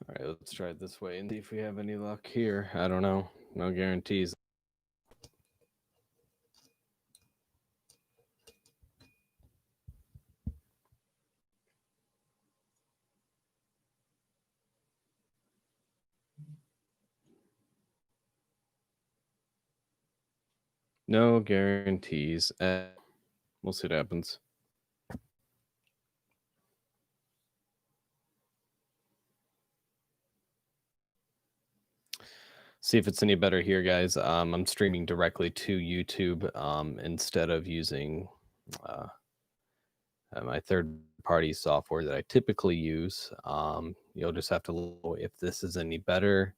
All right, let's try it this way and see if we have any luck here. I don't know. No guarantees. No guarantees. We'll see what happens. See if it's any better here, guys. I'm streaming directly to YouTube instead of using uh, my third-party software that I typically use. You'll just have to know if this is any better.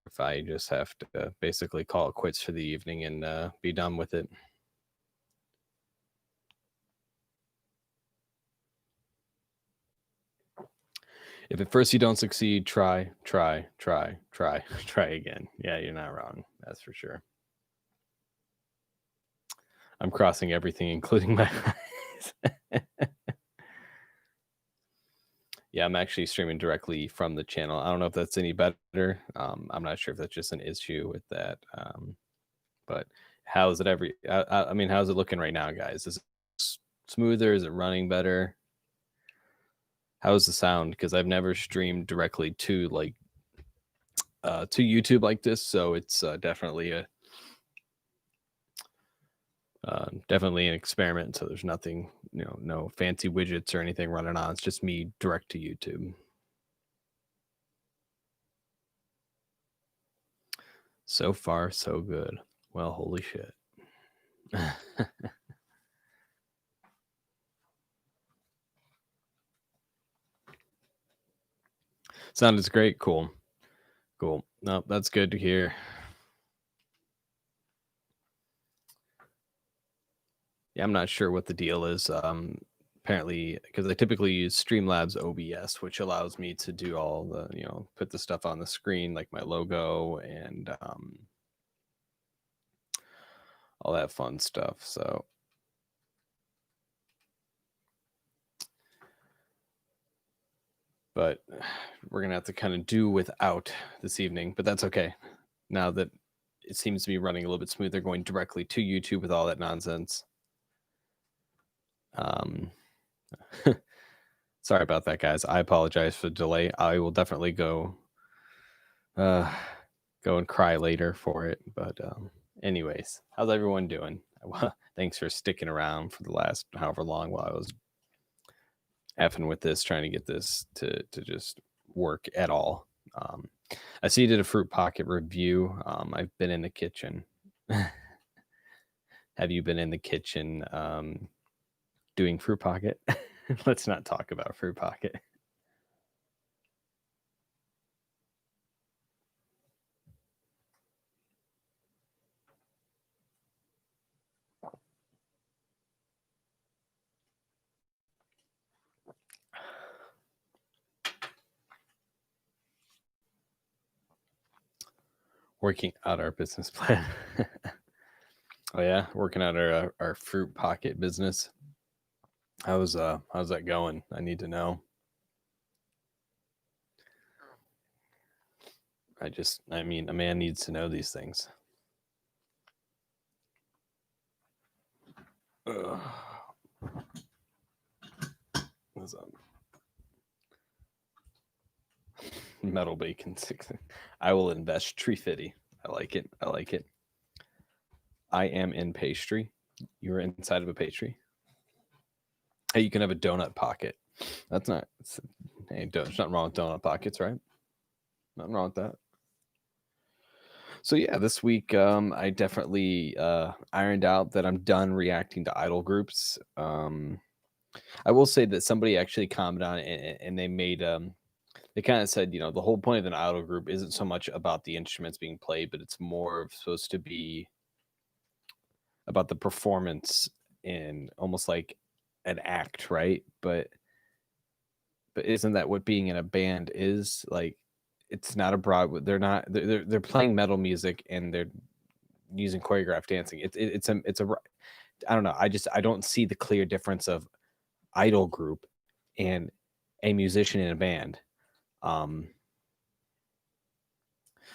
If I just have to basically call it quits for the evening and be done with it. If at first you don't succeed, try again. Yeah, you're not wrong. That's for sure. I'm crossing everything, including my eyes. Yeah, I'm actually streaming directly from the channel. I don't know if that's any better. I'm not sure if that's just an issue with that. But how's it I mean, how's it looking right now, guys? Is it smoother? Is it running better? How's the sound? Because I've never streamed directly to to YouTube like this, so it's definitely an experiment. So there's nothing, no fancy widgets or anything running on. It's just me direct to YouTube. So far, so good. Well, holy shit. Sounded great. Cool. No, that's good to hear. Yeah, I'm not sure what the deal is. Apparently, because I typically use Streamlabs OBS, which allows me to do all the, put the stuff on the screen, like my logo and all that fun stuff. So but we're gonna have to kind of do without this evening, but that's okay. Now that it seems to be running a little bit smoother, going directly to YouTube with all that nonsense. Sorry about that, guys. I apologize for the delay. I will definitely go and cry later for it. But anyways, how's everyone doing? Thanks for sticking around for the last however long while I was effing with this, trying to get this to just work at all. I see you did a Fruit Pocket review. I've been in the kitchen. Have you been in the kitchen doing Fruit Pocket? Let's not talk about Fruit Pocket. Working out our business plan. Oh yeah, working out our Fruit Pocket business. How's that going? I need to know. I mean, a man needs to know these things. What's up? Metal bacon. I will invest tree fitty. I like it. I am in pastry. You're inside of a pastry. Hey, you can have a donut pocket. That's not. Hey, there's nothing wrong with donut pockets, right? Nothing wrong with that. So yeah, this week I definitely ironed out that I'm done reacting to idol groups. I will say that somebody actually commented on it and they made they kind of said, the whole point of an idol group isn't so much about the instruments being played, but it's more supposed to be about the performance in almost like an act, right? But isn't that what being in a band is? Like, it's not a broad. They're playing metal music and they're using choreographed dancing. It's a I don't know. I don't see the clear difference of idol group and a musician in a band. Um,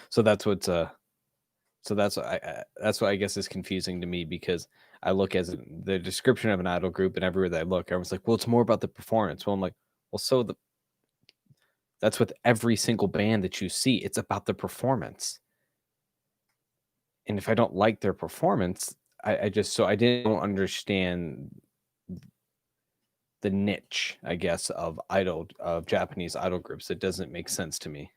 so that's what's so that's what I guess is confusing to me because I look as the description of an idol group, and everywhere that I look, everyone's like, "Well, it's more about the performance." Well, I'm like, "Well, that's with every single band that you see. It's about the performance." And if I don't like their performance, I just so I didn't understand the niche, I guess, of Japanese idol groups. It doesn't make sense to me.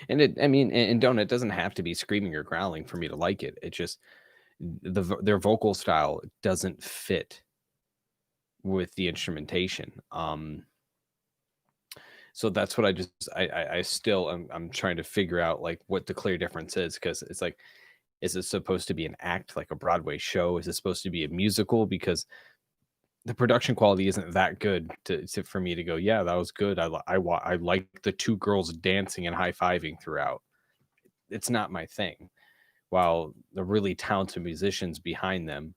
And I mean, and don't it doesn't have to be screaming or growling for me to like it. It just their vocal style doesn't fit with the instrumentation. So that's what I still I'm trying to figure out like what the clear difference is because it's like, is it supposed to be an act like a Broadway show? Is it supposed to be a musical? Because the production quality isn't that good for me to go, yeah, that was good. I like the two girls dancing and high fiving throughout. It's not my thing. While the really talented musicians behind them,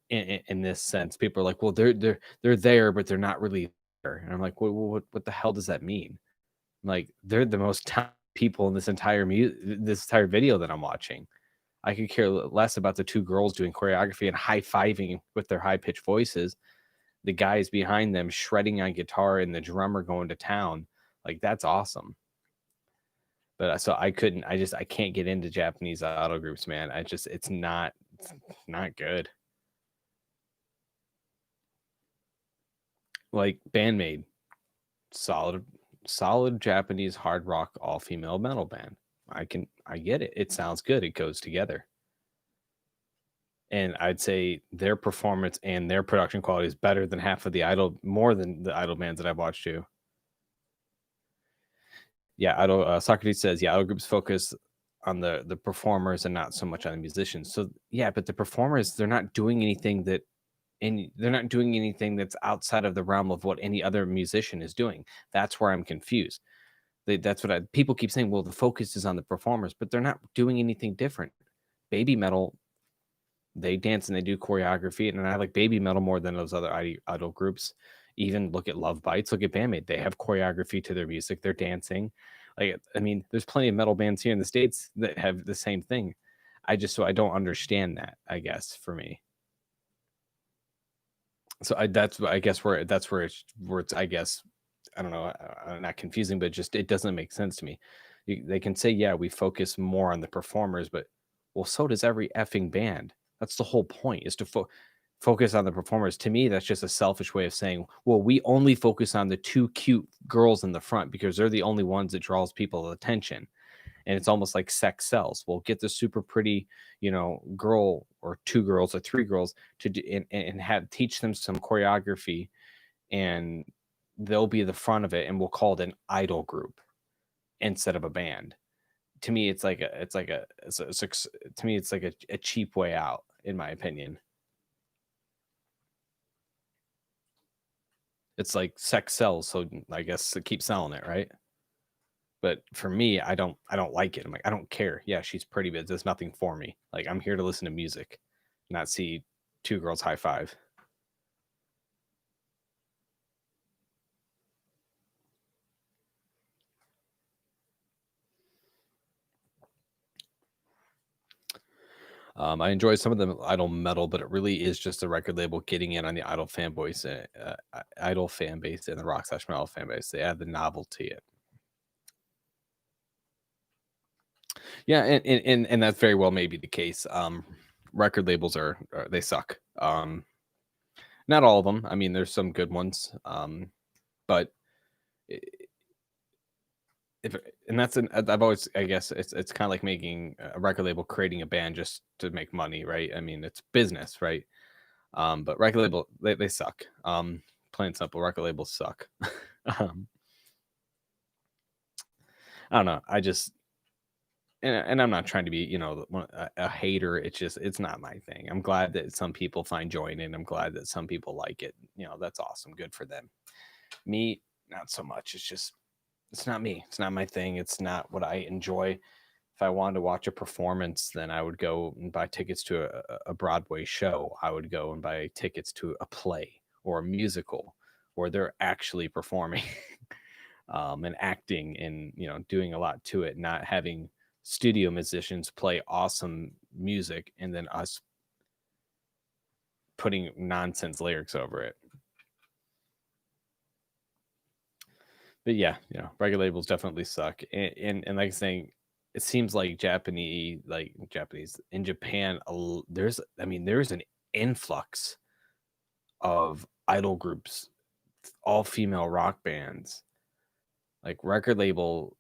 in this sense, people are like, well, they're there, but they're not really there. And I'm like, what the hell does that mean? Like, they're the most talented people in this entire video that I'm watching. I could care less about the two girls doing choreography and high fiving with their high pitched voices. The guys behind them shredding on guitar and the drummer going to town. Like, that's awesome. But so I can't get into Japanese idol groups, man. It's not good. Like Bandmade, solid Japanese hard rock all female metal band. I get it. It sounds good. It goes together. And I'd say their performance and their production quality is better than more than the idol bands that I've watched too. Yeah, Socrates says, yeah, idol groups focus on the performers and not so much on the musicians. So yeah, but the performers, they're not doing anything that's outside of the realm of what any other musician is doing. That's where I'm confused. That's what people keep saying. Well, the focus is on the performers, but they're not doing anything different. Baby metal, they dance and they do choreography, and I like baby metal more than those other idol groups. Even look at Love Bites, look at Bandmate. They have choreography to their music. They're dancing. Like, I mean, there's plenty of metal bands here in the States that have the same thing. I don't understand that, I guess, for me. So I guess where it's I guess, I don't know, not confusing, but just it doesn't make sense to me. They can say, yeah, we focus more on the performers, but well, so does every effing band. That's the whole point, is to focus on the performers. To me, that's just a selfish way of saying, well, we only focus on the two cute girls in the front because they're the only ones that draws people's attention. And it's almost like sex sells. We'll get the super pretty, girl or two girls or three girls to do, and have teach them some choreography, and they'll be the front of it, and we'll call it an idol group instead of a band. To me, to me, it's like a cheap way out, in my opinion. It's like sex sells, so I guess keep selling it, right? But for me, I don't like it. I'm like, I don't care. Yeah, she's pretty, but there's nothing for me. Like, I'm here to listen to music, not see two girls high five. I enjoy some of the Idol metal, but it really is just the record label getting in on the Idol Idol fan base, and the Rock/Metal fan base. They add the novelty. Yeah, and that's very well maybe the case. Record labels they suck. Not all of them. I mean, there's some good ones. But if and that's I've always, I guess it's kind of like making a record label creating a band just to make money, right? I mean, it's business, right? But record label, they suck. Plain and simple, record labels suck. um, I don't know. And I'm not trying to be, a hater. It's not my thing. I'm glad that some people find joy in it. I'm glad that some people like it. That's awesome. Good for them. Me, not so much. It's not me. It's not my thing. It's not what I enjoy. If I wanted to watch a performance, then I would go and buy tickets to a Broadway show. I would go and buy tickets to a play or a musical where they're actually performing and acting and doing a lot to it, not having studio musicians play awesome music and then us putting nonsense lyrics over it. But yeah, record labels definitely suck. And like I'm saying, it seems like Japanese in Japan, there's an influx of idol groups, all female rock bands. Like record label,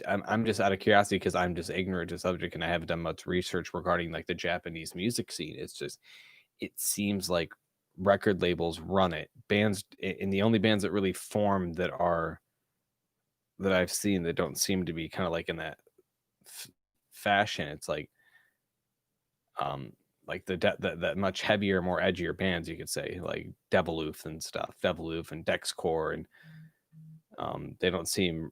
I'm just out of curiosity because I'm just ignorant to the subject and I haven't done much research regarding like the Japanese music scene. It seems like record labels run it. Bands, and the only bands that really form that I've seen that don't seem to be kind of like in that fashion. It's like the much heavier, more edgier bands, you could say, like Deviloof and stuff, Deviloof and Dexcore, and they don't seem.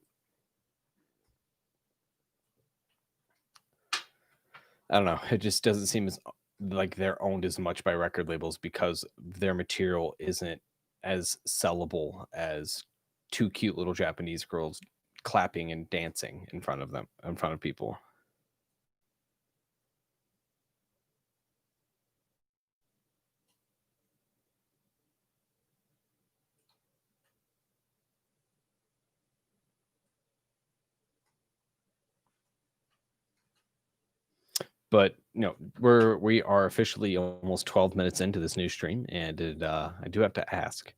I don't know. It just doesn't seem as like they're owned as much by record labels because their material isn't as sellable as two cute little Japanese girls clapping and dancing in front of people. But we are officially almost 12 minutes into this new stream, and I do have to ask: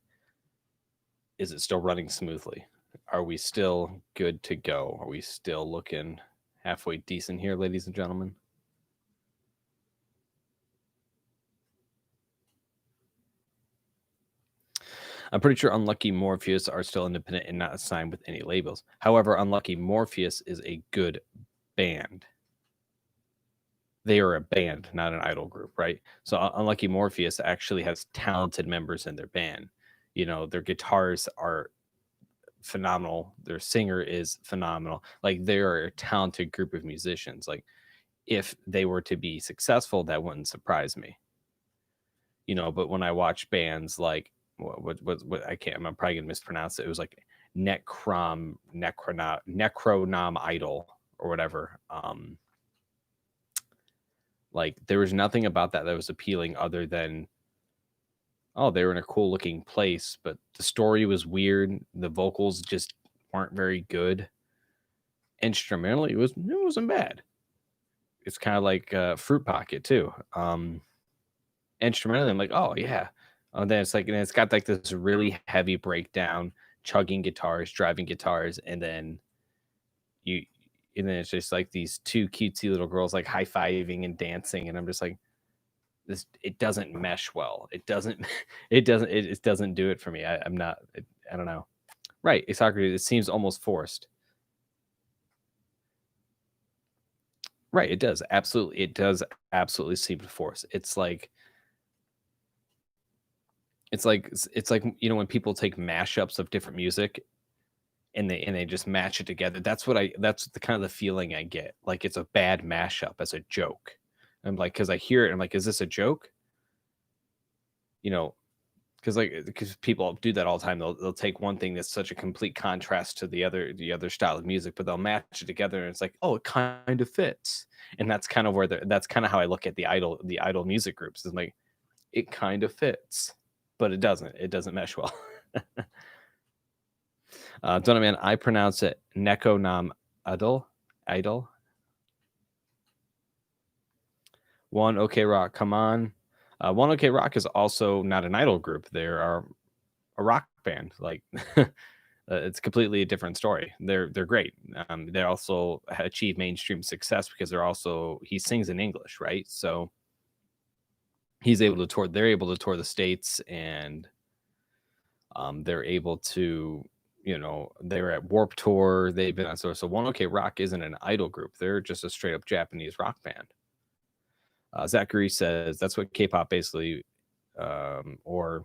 is it still running smoothly? Are we still good to go? Are we still looking halfway decent here, ladies and gentlemen? I'm pretty sure Unlucky Morpheus are still independent and not signed with any labels. However, Unlucky Morpheus is a good band. They are a band, not an idol group, right? So Unlucky Morpheus actually has talented members in their band. Their guitars are phenomenal. Their singer is phenomenal. Like they are a talented group of musicians. Like if they were to be successful, that wouldn't surprise me. But when I watch bands like what I'm probably gonna mispronounce it. It was like Necronom Idol or whatever. Like there was nothing about that was appealing other than, oh, they were in a cool looking place, but the story was weird. The vocals just weren't very good. Instrumentally, it wasn't bad. It's kind of like Fruit Pocket too. Instrumentally, I'm like, oh yeah. And then it's got like this really heavy breakdown, chugging guitars, driving guitars, and then it's just like these two cutesy little girls like high-fiving and dancing, and I'm just like, this, it doesn't mesh well. It doesn't it doesn't do it for me. I don't know. Right, exactly. It seems almost forced. Right, it does. Absolutely. It does absolutely seem forced. It's like when people take mashups of different music and they just match it together. That's the kind of the feeling I get. Like it's a bad mashup as a joke. I'm like, because I hear it, I'm like, is this a joke? Because people do that all the time. They'll take one thing that's such a complete contrast to the other style of music, but they'll match it together, and it's like, oh, it kind of fits. And that's kind of that's kind of how I look at the idol music groups. Is like, it kind of fits, but it doesn't. It doesn't mesh well. Man, I pronounce it Neko Nam Idol. One OK Rock, come on. One OK Rock is also not an idol group. They are a rock band. Like it's completely a different story. They're great. They also achieve mainstream success because he sings in English, right? So he's able to tour. They're able to tour the states, and they're able to, they're at Warped Tour. They've been on so One OK Rock isn't an idol group. They're just a straight up Japanese rock band. Zachary says that's what K-pop basically, or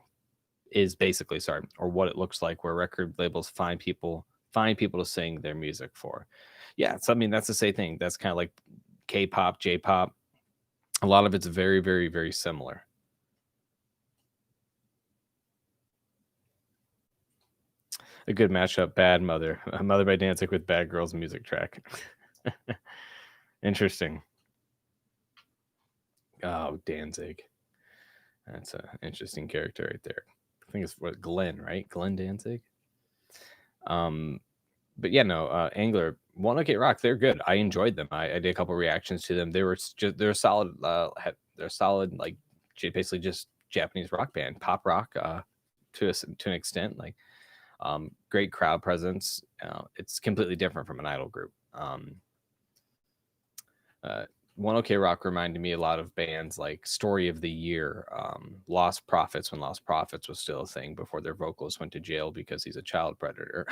what it looks like, where record labels find people to sing their music for. Yeah, so that's the same thing. That's kind of like K-pop, J-pop. A lot of it's very, very, very similar. A good mashup, Bad Mother. Mother by Danzig with Bad Girls music track. Interesting. Oh, Danzig. That's an interesting character right there. I think it's what Glenn, right? Glenn Danzig. But yeah, no, Angler, One Ok Rock, they're good. I enjoyed them. I did a couple reactions to them. They're solid. They're solid, like basically just Japanese rock band, pop rock, to an extent. Like, great crowd presence. It's completely different from an idol group. One Ok Rock reminded me a lot of bands like Story of the Year, Lost Prophets, when Lost Prophets was still a thing before their vocalist went to jail because he's a child predator.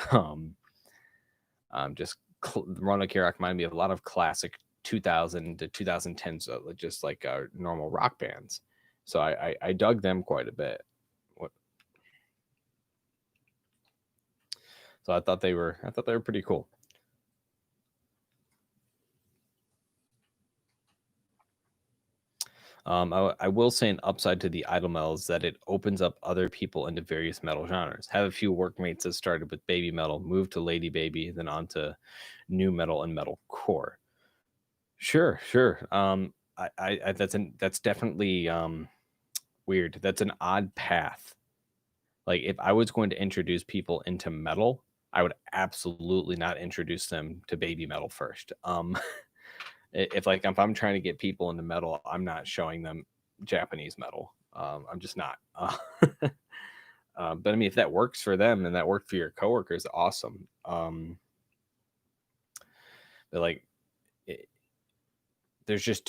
One Ok Rock reminded me of a lot of classic 2000 to 2010s, just like normal rock bands. So I dug them quite a bit. So I thought they were pretty cool. I will say an upside to the Idol Metal is that it opens up other people into various metal genres. Have a few workmates that started with baby metal, moved to Lady Baby, then on to new metal and metal core. Sure. That's definitely weird. That's an odd path. Like, if I was going to introduce people into metal, I would absolutely not introduce them to baby metal first. If I'm trying to get people into metal, I'm not showing them Japanese metal. I'm just not. But I mean, if that works for them and that worked for your coworkers, awesome. But like, there's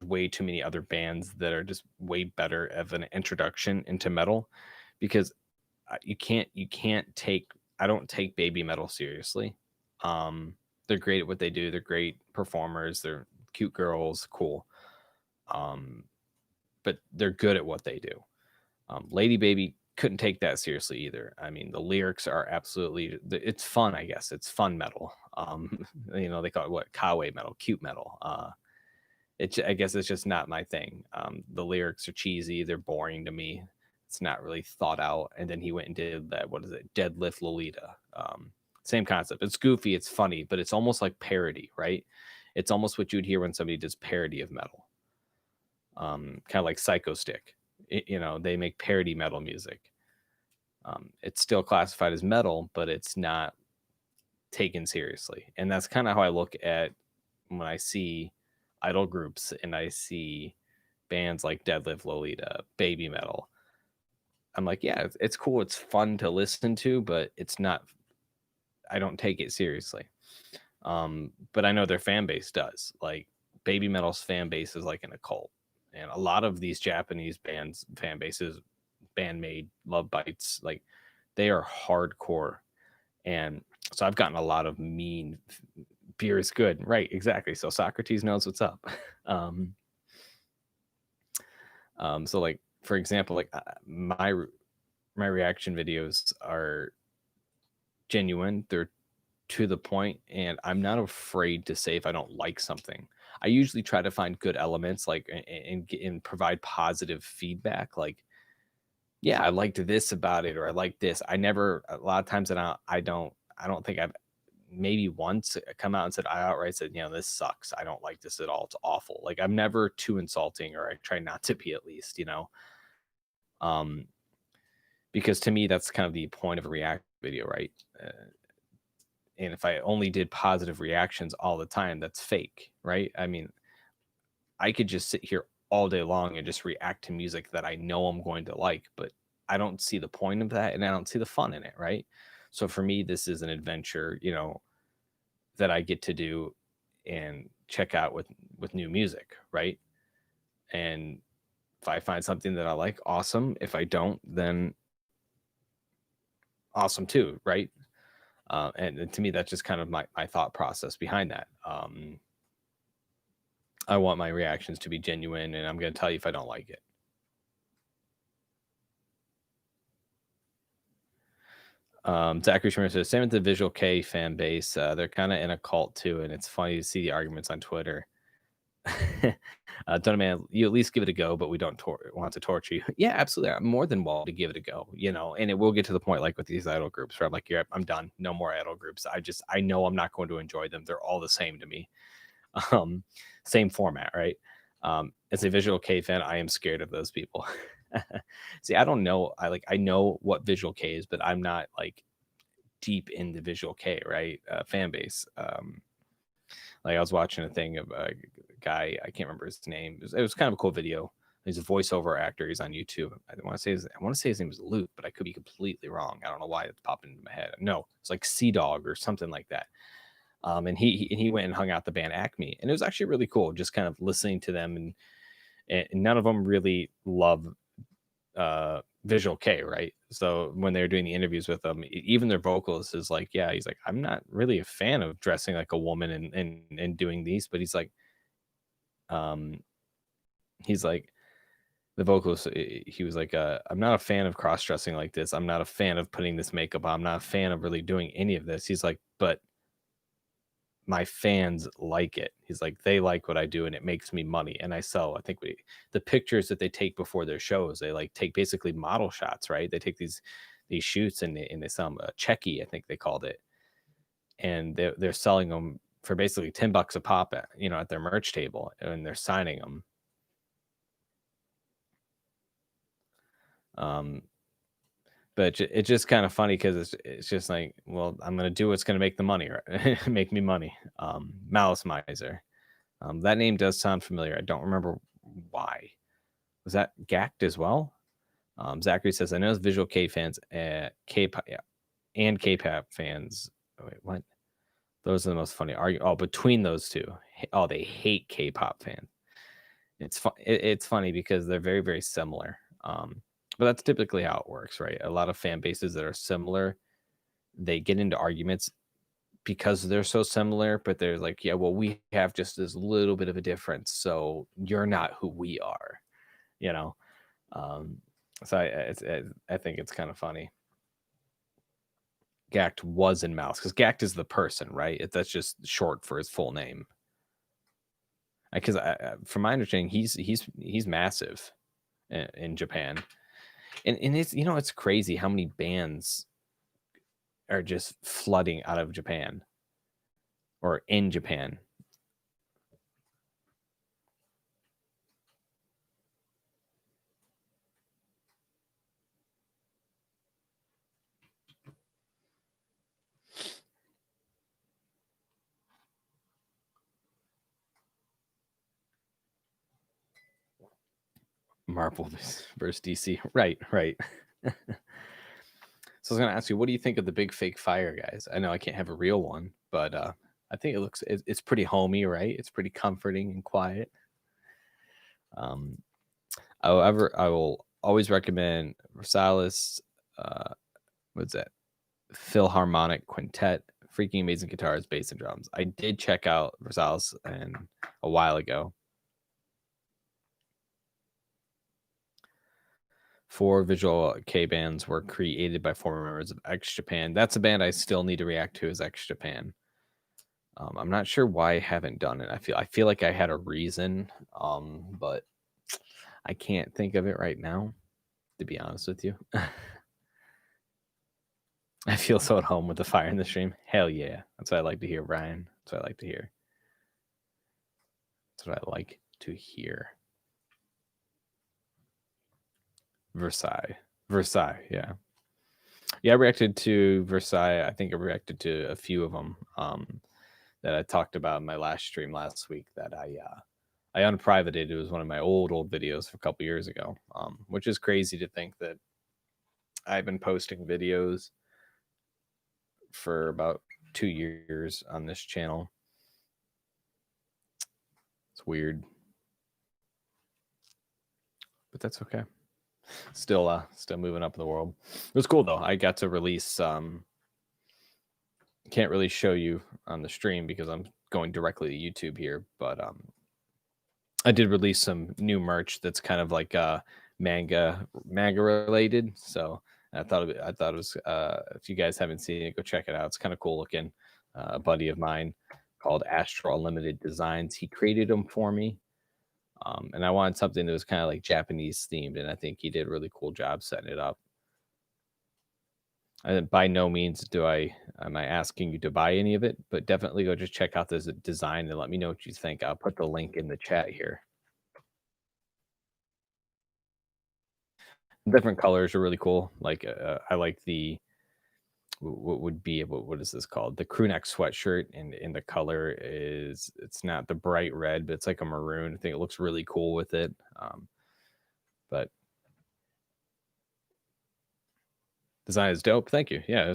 way too many other bands that are just way better of an introduction into metal, because you can't take. I don't take baby metal seriously. They're great at what they do. They're great performers. They're cute girls, cool. But they're good at what they do. Lady Baby couldn't take that seriously either. I mean, the lyrics are absolutely, it's fun, I guess. It's fun metal. They call it what? Kawaii metal, cute metal. I guess it's just not my thing. The lyrics are cheesy. They're boring to me. It's not really thought out. And then he went and did that, what is it? Deadlift Lolita. Same concept. It's goofy. It's funny, but it's almost like parody, right? It's almost what you'd hear when somebody does parody of metal. Kind of like Psycho Stick. They make parody metal music. It's still classified as metal, but it's not taken seriously. And that's kind of how I look at when I see idol groups and I see bands like Deadlift Lolita, baby metal. I'm like, yeah, it's cool. It's fun to listen to, but it's not, I don't take it seriously. But I know their fan base does. Like, baby metal's fan base is like in a cult. And a lot of these Japanese bands fan bases, Bandmade, Love Bites, like, they are hardcore. And so I've gotten a lot of mean beer is good, right? Exactly. So Socrates knows what's up. So like, for example, like my reaction videos are genuine. They're to the point, and I'm not afraid to say if I don't like something. I usually try to find good elements, like, and provide positive feedback. Like, yeah, I liked this about it, or I like this. A lot of times that I don't think I've maybe once come out and said, I outright said, this sucks. I don't like this at all. It's awful. Like, I'm never too insulting, or I try not to be, at least, because to me, that's kind of the point of a react video, right? And if I only did positive reactions all the time, that's fake, right? I mean, I could just sit here all day long and just react to music that I know I'm going to like, but I don't see the point of that, and I don't see the fun in it, right? So for me, this is an adventure, that I get to do and check out with new music, right? And if I find something that I like, awesome. If I don't, then awesome too, right? And to me, that's just kind of my thought process behind that. I want my reactions to be genuine, and I'm going to tell you if I don't like it. Zachary Schmidt says, same with the Visual K fan base. They're kind of in a cult too, and it's funny to see the arguments on Twitter. Donut Man, you at least give it a go, but we don't want to torture you. Yeah, absolutely. I'm more than welcome to give it a go, and it will get to the point like with these idol groups where I'm like, yeah, I'm done. No more idol groups. I know I'm not going to enjoy them. They're all the same to me. Um, Same format, right? As a Visual K fan, I am scared of those people. See, I don't know. I know what Visual K is, but I'm not like deep in the Visual K, right? Fan base. Like I was watching a thing of a guy, I can't remember his name. It was kind of a cool video. He's a voiceover actor. He's on YouTube. I want to say his name was Luke, but I could be completely wrong. I don't know why it's popping into my head. No, it's like Sea Dog or something like that. And he went and hung out the band Acme, and it was actually really cool, just kind of listening to them, and none of them really love Visual K, right? So when they were doing the interviews with them, even their vocalist is like, yeah, he's like, I'm not really a fan of dressing like a woman and doing these, but um, he's like the vocalist. He was like, I'm not a fan of cross dressing like this. I'm not a fan of putting this makeup on. I'm not a fan of really doing any of this. He's like, but my fans like it. He's like, they like what I do and it makes me money. And I sell, I think the pictures that they take before their shows, they like take basically model shots, right? They take these shoots and they sell them a checky, I think they called it. And they're selling them for basically $10 a pop at their merch table, and they're signing them. But it's just kind of funny because it's just like, well, I'm gonna do what's gonna make the money, right? Make me money. Malice Miser. That name does sound familiar. I don't remember why. Was that Gacked as well? Zachary says, I know Visual K fans, K-pop, yeah, and K-pop fans. Oh, wait, what? Those are the most funny. Between those two, they hate K-pop fans. It's funny because they're very, very similar. But that's typically how it works, right? A lot of fan bases that are similar, they get into arguments because they're so similar, but they're like, yeah, well, we have just this little bit of a difference, so you're not who we are, you know. So I think it's kind of funny. Gacked was in Mouse because Gacked is the person, right? That's just short for his full name. Because from my understanding, he's massive in Japan, and it's crazy how many bands are just flooding out of Japan or in Japan. Marvel versus DC. Right. So I was going to ask you, what do you think of the big fake fire guys? I know I can't have a real one, but I think it's pretty homey, right? It's pretty comforting and quiet. However, I will always recommend Versailles. What's that? Philharmonic Quintet. Freaking amazing guitars, bass, and drums. I did check out Versailles a while ago. 4 Visual K bands were created by former members of X Japan. That's a band I still need to react to, is X Japan. I'm not sure why I haven't done it. I feel like I had a reason, but I can't think of it right now, to be honest with you. I feel so at home with the fire in the stream. Hell yeah. That's what I like to hear, Brian. That's what I like to hear. That's what I like to hear. Versailles, yeah. I reacted to Versailles. I think I reacted to a few of them that I talked about in my last stream last week that I unprivated. It was one of my old videos from a couple years ago, which is crazy to think that I've been posting videos for about 2 years on this channel. It's weird, but that's okay. Still moving up in the world. It was cool though. I got to release can't really show you on the stream because I'm going directly to YouTube here, but I did release some new merch that's kind of like manga related. So I thought it was if you guys haven't seen it, go check it out. It's kind of cool looking. A buddy of mine called Astro Unlimited Designs. He created them for me. And I wanted something that was kind of like Japanese themed, and I think he did a really cool job setting it up. And by no means am I asking you to buy any of it, but definitely go just check out this design and let me know what you think. I'll put the link in the chat here. Different colors are really cool. Like I like the what is this called? The crew neck sweatshirt, and the color it's not the bright red, but it's like a maroon. I think it looks really cool with it. But design is dope. Thank you. Yeah,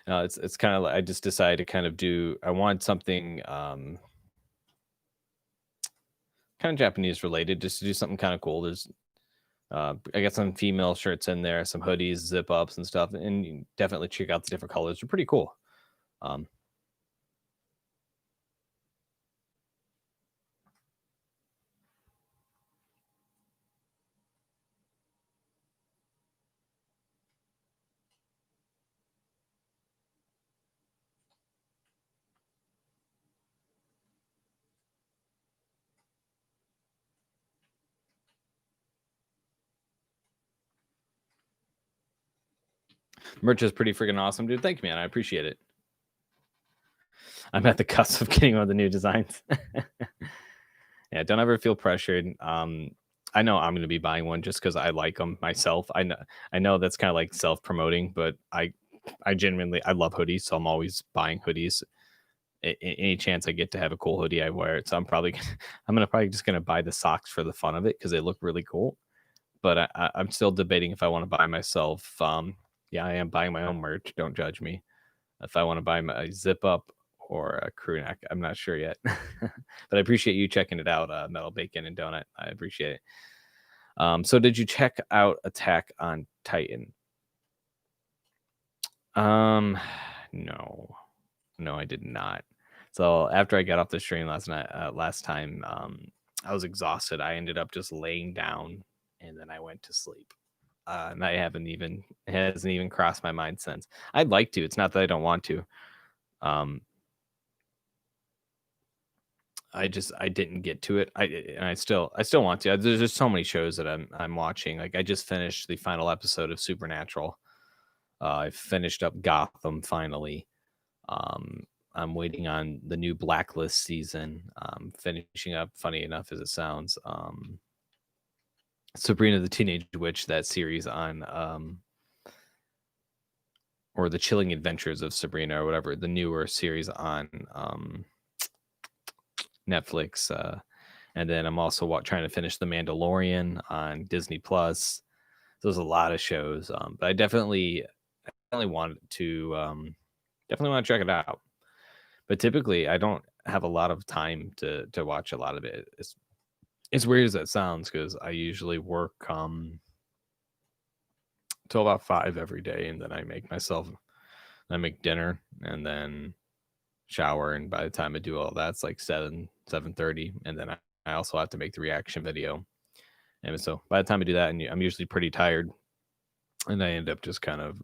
it's kind of like I just decided to kind of do. I want something kind of Japanese related, just to do something kind of cool. There's I got some female shirts in there, some hoodies, zip ups, and stuff, and you can definitely check out the different colors. They're pretty cool. Um, Merch is pretty freaking awesome, dude. Thank you, man. I appreciate it. I'm at the cusp of getting one of the new designs. Yeah, don't ever feel pressured. I know I'm going to be buying one just because I like them myself. I know that's kind of like self promoting, but I genuinely I love hoodies, so I'm always buying hoodies. Any chance I get to have a cool hoodie, I wear it. So I'm gonna probably just gonna buy the socks for the fun of it because they look really cool. But I'm still debating if I want to buy myself. Yeah, I am buying my own merch. Don't judge me. If I want to buy my zip up or a crew neck, I'm not sure yet. But I appreciate you checking it out, Metal Bacon and Donut. I appreciate it. So did you check out Attack on Titan? No, I did not. So after I got off the stream last time, I was exhausted. I ended up just laying down, and then I went to sleep. And it hasn't even crossed my mind since. I'd like to. It's not that I don't want to. I didn't get to it. I still want to. There's just so many shows that I'm watching. Like I just finished the final episode of Supernatural. I finished up Gotham finally. I'm waiting on the new Blacklist season. Finishing up, funny enough as it sounds, Sabrina the Teenage Witch, that series on or the Chilling Adventures of Sabrina or whatever, the newer series on Netflix. And then I'm also trying to finish The Mandalorian on Disney Plus. So there's a lot of shows, but I definitely want to check it out. But typically, I don't have a lot of time to watch a lot of it. It's weird as that sounds because I usually work till about 5 every day, and then I make dinner and then shower, and by the time I do all that, it's like 7:30, and then I also have to make the reaction video. And so by the time I do that, and I'm usually pretty tired, and I end up just kind of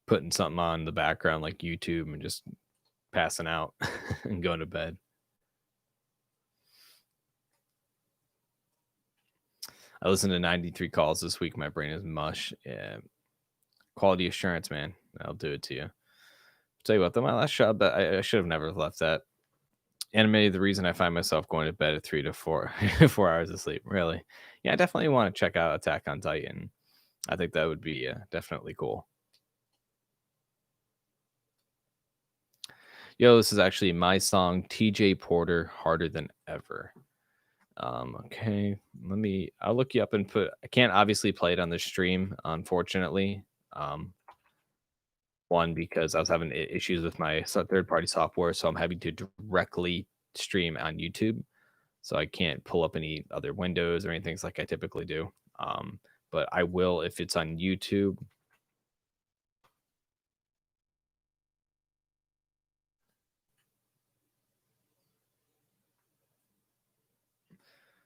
putting something on in the background like YouTube and just passing out and going to bed. I listened to 93 calls this week. My brain is mush. Yeah. Quality assurance, man. I'll do it to you. Tell you what, though, my last job, I should have never left that. Anime, the reason I find myself going to bed at 3 to 4 4 hours of sleep. Really? Yeah, I definitely want to check out Attack on Titan. I think that would be definitely cool. Yo, this is actually my song, TJ Porter, Harder Than Ever. Okay, I'll look you up and I can't obviously play it on the stream, unfortunately. One, because I was having issues with my third-party software, so I'm having to directly stream on YouTube. So I can't pull up any other windows or anything like I typically do. But I will if it's on YouTube.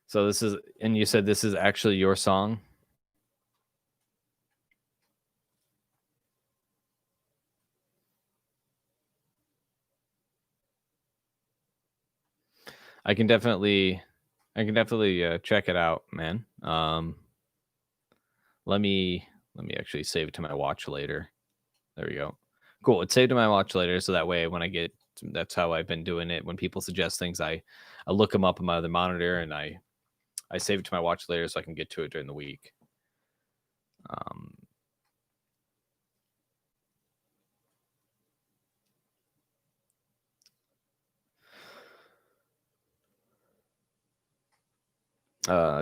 So and you said this is actually your song? I can definitely check it out, man. Let me actually save it to my watch later. There we go. Cool. It's saved to my watch later, so that way when I get, that's how I've been doing it. When people suggest things, I look them up on my other monitor and I save it to my watch later so I can get to it during the week.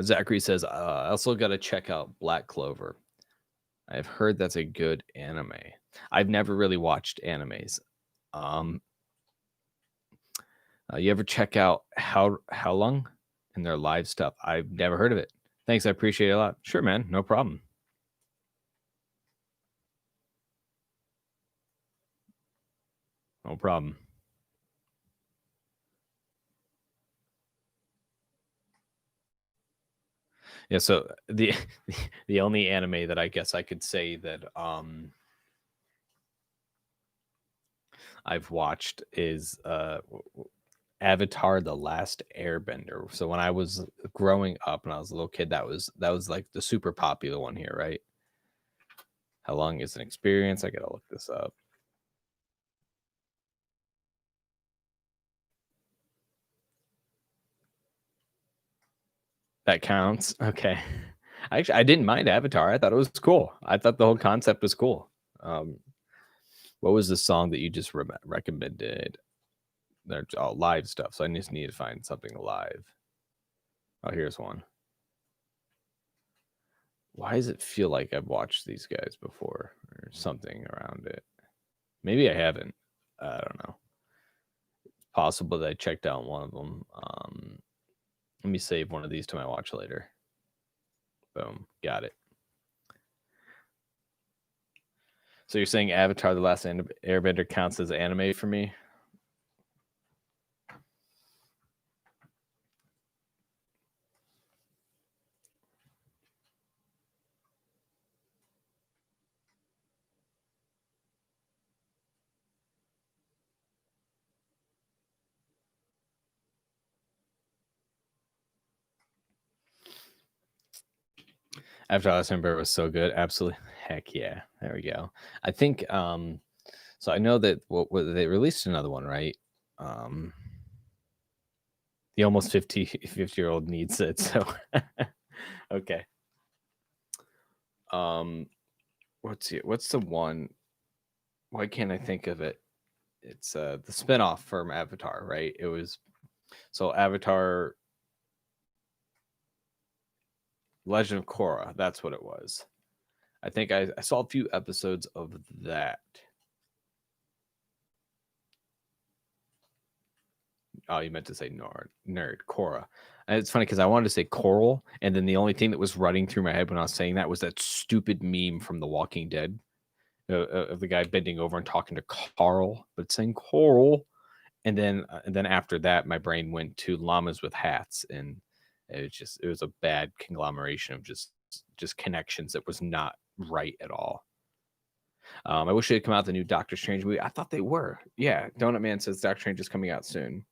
Zachary says, I also got to check out Black Clover. I've heard that's a good anime. I've never really watched animes. You ever check out How Long and their live stuff? I've never heard of it. Thanks, I appreciate it a lot. Sure, man, no problem. No problem. Yeah, so the only anime that I guess I could say that I've watched is Avatar: The Last Airbender. So when I was growing up and I was a little kid, that was like the super popular one here, right? How long is an experience? I gotta look this up. That counts. Okay. I didn't mind Avatar. I thought it was cool. I thought the whole concept was cool. What was the song that you just recommended? They're all live stuff, so I just need to find something live. Oh, here's one. Why does it feel like I've watched these guys before or something around it? Maybe I haven't. I don't know. It's possible that I checked out one of them. Let me save one of these to my watch later. Boom. Got it. So you're saying Avatar: The Last Airbender counts as anime for me? After Last Ember was so good, absolutely, heck yeah. There we go. I think so. I know that what they released another one, right? The almost 50-year-old needs it. So okay. What's the one? Why can't I think of it? It's the spinoff from Avatar, right? It was so Avatar Legend of Korra. That's what it was. I think I saw a few episodes of that. Oh, you meant to say nerd, Korra. And it's funny because I wanted to say coral, and then the only thing that was running through my head when I was saying that was that stupid meme from The Walking Dead of the guy bending over and talking to Carl, but saying coral. And then after that, my brain went to llamas with hats, and it was a bad conglomeration of just connections that was not right at all. I wish they'd come out the new Doctor Strange movie. I thought they were. Yeah, Donut Man says Doctor Strange is coming out soon.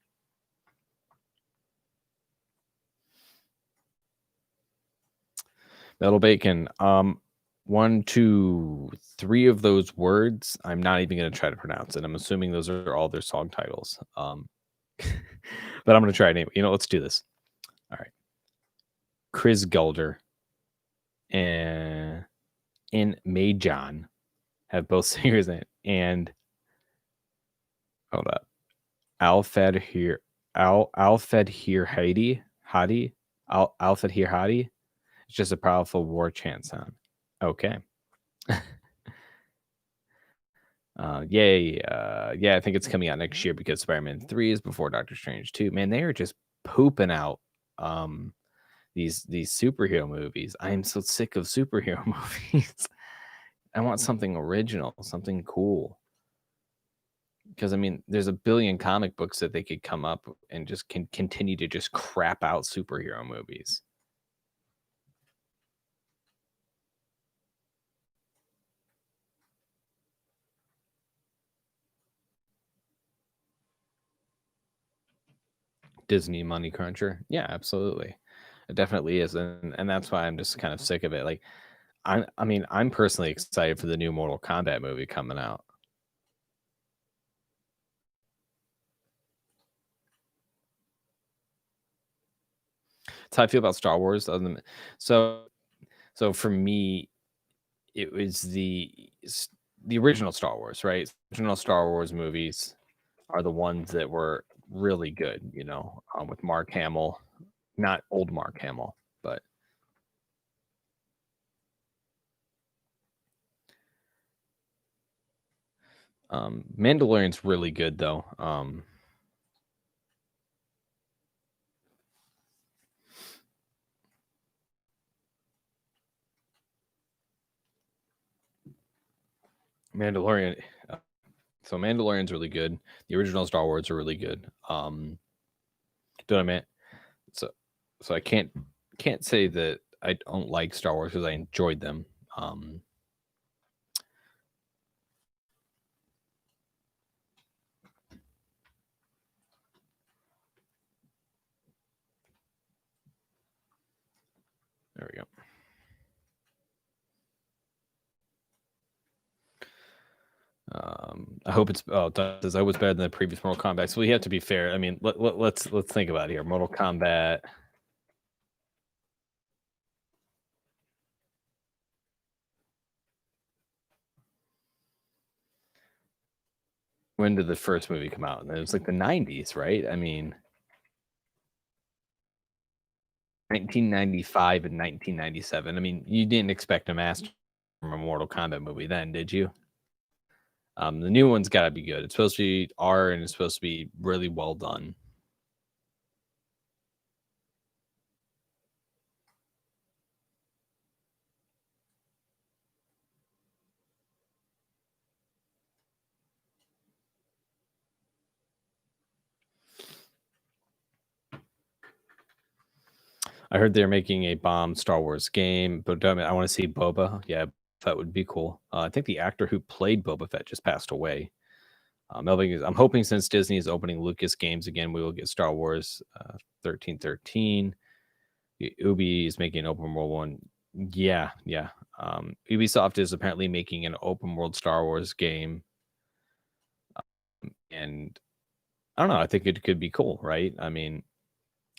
Metal Bacon. 1, 2, 3 of those words. I'm not even going to try to pronounce it. I'm assuming those are all their song titles. But I'm going to try anyway. Let's do this. All right. Chris Gelder and Majon have both singers in it. And hold up. Alfed here Hadi. Alfed here Hadi. It's just a powerful war chant sound. Okay. Yay. Yeah, I think it's coming out next year because Spider-Man 3 is before Doctor Strange 2. Man, they are just pooping out these superhero movies. I am so sick of superhero movies. I want something original, something cool. Because I mean, there's a billion comic books that they could come up and just can continue to just crap out superhero movies. Disney money cruncher. Yeah, absolutely. It definitely is, and that's why I'm just kind of sick of it. Like, I mean, I'm personally excited for the new Mortal Kombat movie coming out. That's how I feel about Star Wars. So, so for me, it was the original Star Wars, right? Original Star Wars movies are the ones that were really good, with Mark Hamill, not old Mark Hamill, but Mandalorian's really good though. Mandalorian. uh, So Mandalorian's really good. The original Star Wars are really good. Do you know what I mean? So, so I can't say that I don't like Star Wars because I enjoyed them. There we go. I hope it's I hope it's better than the previous Mortal Kombat. So we have to be fair. I mean, let's think about it here. Mortal Kombat. When did the first movie come out? And it was like the 90s, right? I mean, 1995 and 1997. I mean, you didn't expect a master from a Mortal Kombat movie then, did you? The new one's got to be good. It's supposed to be R and it's supposed to be really well done. I heard they're making a bomb Star Wars game, but I want to see Boba. Yeah, that would be cool. I think the actor who played Boba Fett just passed away. I'm hoping since Disney is opening Lucas Games again, we will get Star Wars 1313. Ubi is making an open world one. Yeah, yeah. Ubisoft is apparently making an open world Star Wars game, and I don't know. I think it could be cool, right? I mean,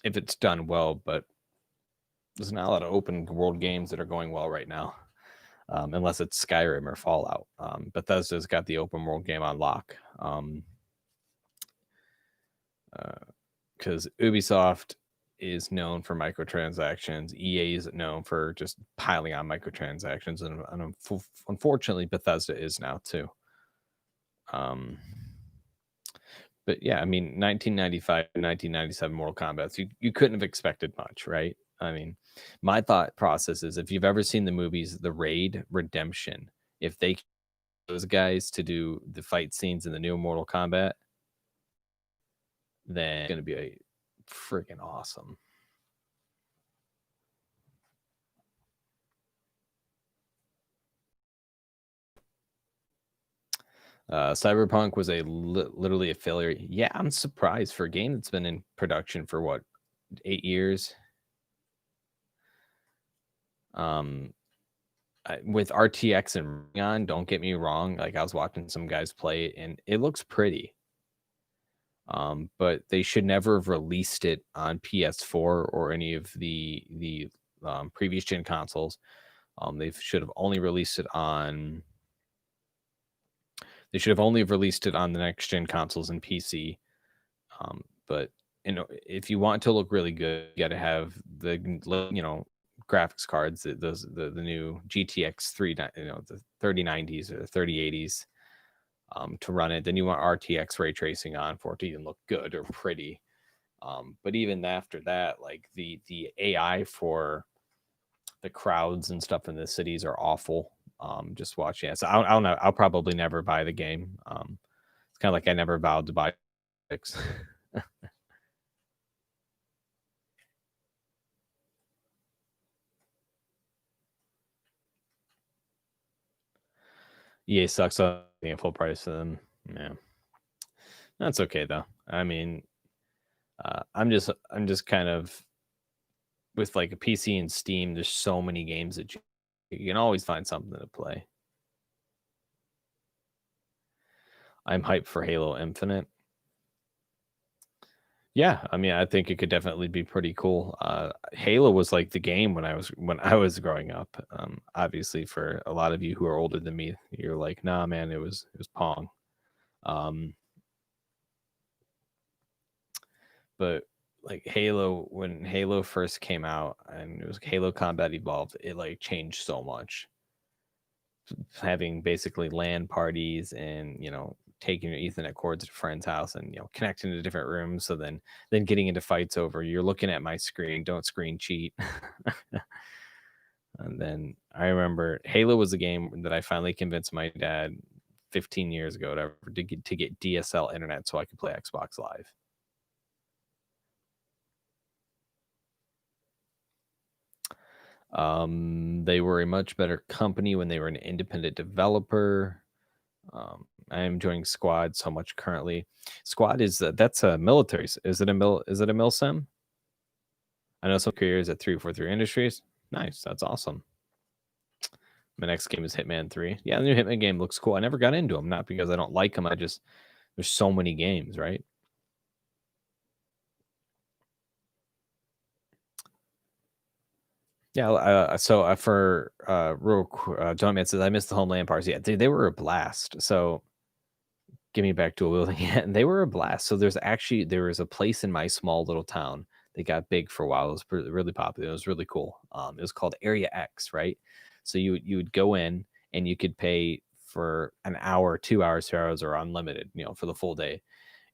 if it's done well, but there's not a lot of open world games that are going well right now, unless it's Skyrim or Fallout. Bethesda's got the open world game on lock. Because Ubisoft is known for microtransactions. EA is known for just piling on microtransactions, and unfortunately, Bethesda is now too. But yeah, I mean, 1995, 1997 Mortal Kombat. So you couldn't have expected much, right? I mean, my thought process is if you've ever seen the movies The Raid, Redemption, if they those guys to do the fight scenes in the new Mortal Kombat, then it's going to be a freaking awesome. Cyberpunk was literally a failure. Yeah, I'm surprised for a game that's been in production for what 8 years. With RTX and on, don't get me wrong. Like I was watching some guys play it, and it looks pretty. But they should never have released it on PS4 or any of the previous gen consoles. They should have only released it on. They should have only released it on the next gen consoles and PC. But if you want to look really good, you got to have the graphics cards, the new GTX 3, the 3090s or the 3080s to run it. Then you want RTX ray tracing on for it to even look good or pretty. But even after that, like the AI for the crowds and stuff in the cities are awful. Just watching it. So I don't know. I'll probably never buy the game. It's kind of like I never vowed to buy six. EA sucks up being full price to them. Yeah. That's okay though. I mean, I'm just kind of with like a PC and Steam. There's so many games that you can always find something to play. I'm hyped for Halo Infinite. Yeah, I mean, I think it could definitely be pretty cool. Halo was like the game when I was growing up. Obviously, for a lot of you who are older than me, you're like, nah, man, it was Pong. Um, but like Halo, when Halo first came out, and it was Halo Combat Evolved, it like changed so much. Having basically LAN parties and taking your Ethernet cords to a friend's house and connecting to different rooms. So then getting into fights over you're looking at my screen, don't screen cheat. And then I remember Halo was a game that I finally convinced my dad 15 years ago to get DSL internet so I could play Xbox Live. They were a much better company when they were an independent developer. I am enjoying Squad so much currently. Squad that's a military. Is it a mil sim? I know some careers at 343 Industries. Nice, that's awesome. My next game is Hitman 3. Yeah, the new Hitman game looks cool. I never got into them, not because I don't like them. There's so many games, right? Yeah. So for John Man says I missed the Homeland parties. Yeah, they were a blast. So give me back to a wielding. Yeah, and they were a blast. So there was a place in my small little town that got big for a while. It was really popular. It was really cool. It was called Area X, right? So you would go in and you could pay for an hour, 2 hours, 3 hours, or unlimited, for the full day.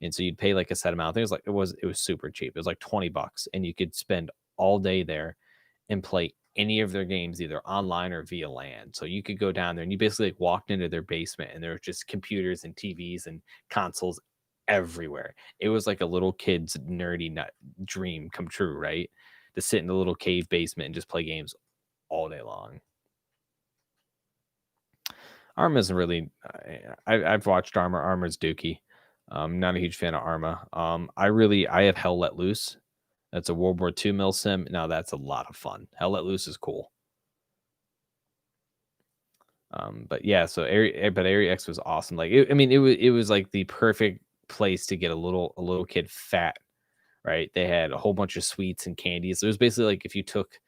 And so you'd pay like a set amount. I think it was super cheap. It was like $20, and you could spend all day there and play any of their games either online or via LAN. So you could go down there and you basically like walked into their basement and there were just computers and TVs and consoles everywhere. It was like a little kid's nerdy nut dream come true, right? To sit in the little cave basement and just play games all day long. Arma isn't really. I've watched Arma. Arma's dookie. Not a huge fan of Arma. I have Hell Let Loose. That's a World War II mil sim. Now that's a lot of fun. Hell Let Loose is cool. But yeah, so Area X was awesome. Like, it was like the perfect place to get a little kid fat, right? They had a whole bunch of sweets and candies. It was basically like if you took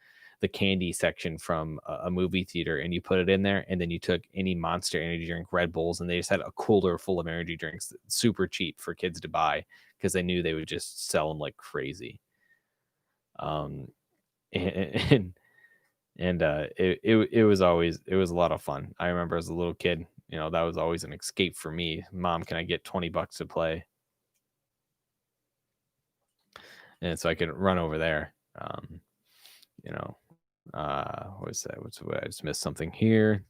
the candy section from a movie theater and you put it in there, and then you took any Monster energy drink, Red Bulls, and they just had a cooler full of energy drinks, super cheap for kids to buy because they knew they would just sell them like crazy. Um, and it was a lot of fun. I remember as a little kid, that was always an escape for me. Mom, can I get $20 to play? And so I could run over there. You know, what was that? I just missed something here.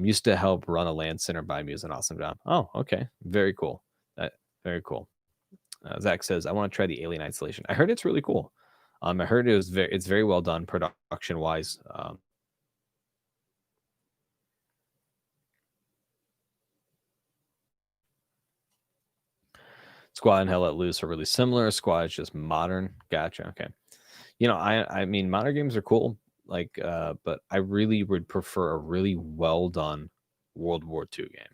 Used to help run a land center by me. It was an awesome job. Oh, okay, very cool. Very cool. Zach says, I want to try the Alien Isolation. I heard it's really cool. I heard it's very well done production wise. Squad and Hell Let Loose are really similar. Squad is just modern. Gotcha. Okay. I mean, modern games are cool, like, but I really would prefer a really well done World War II game.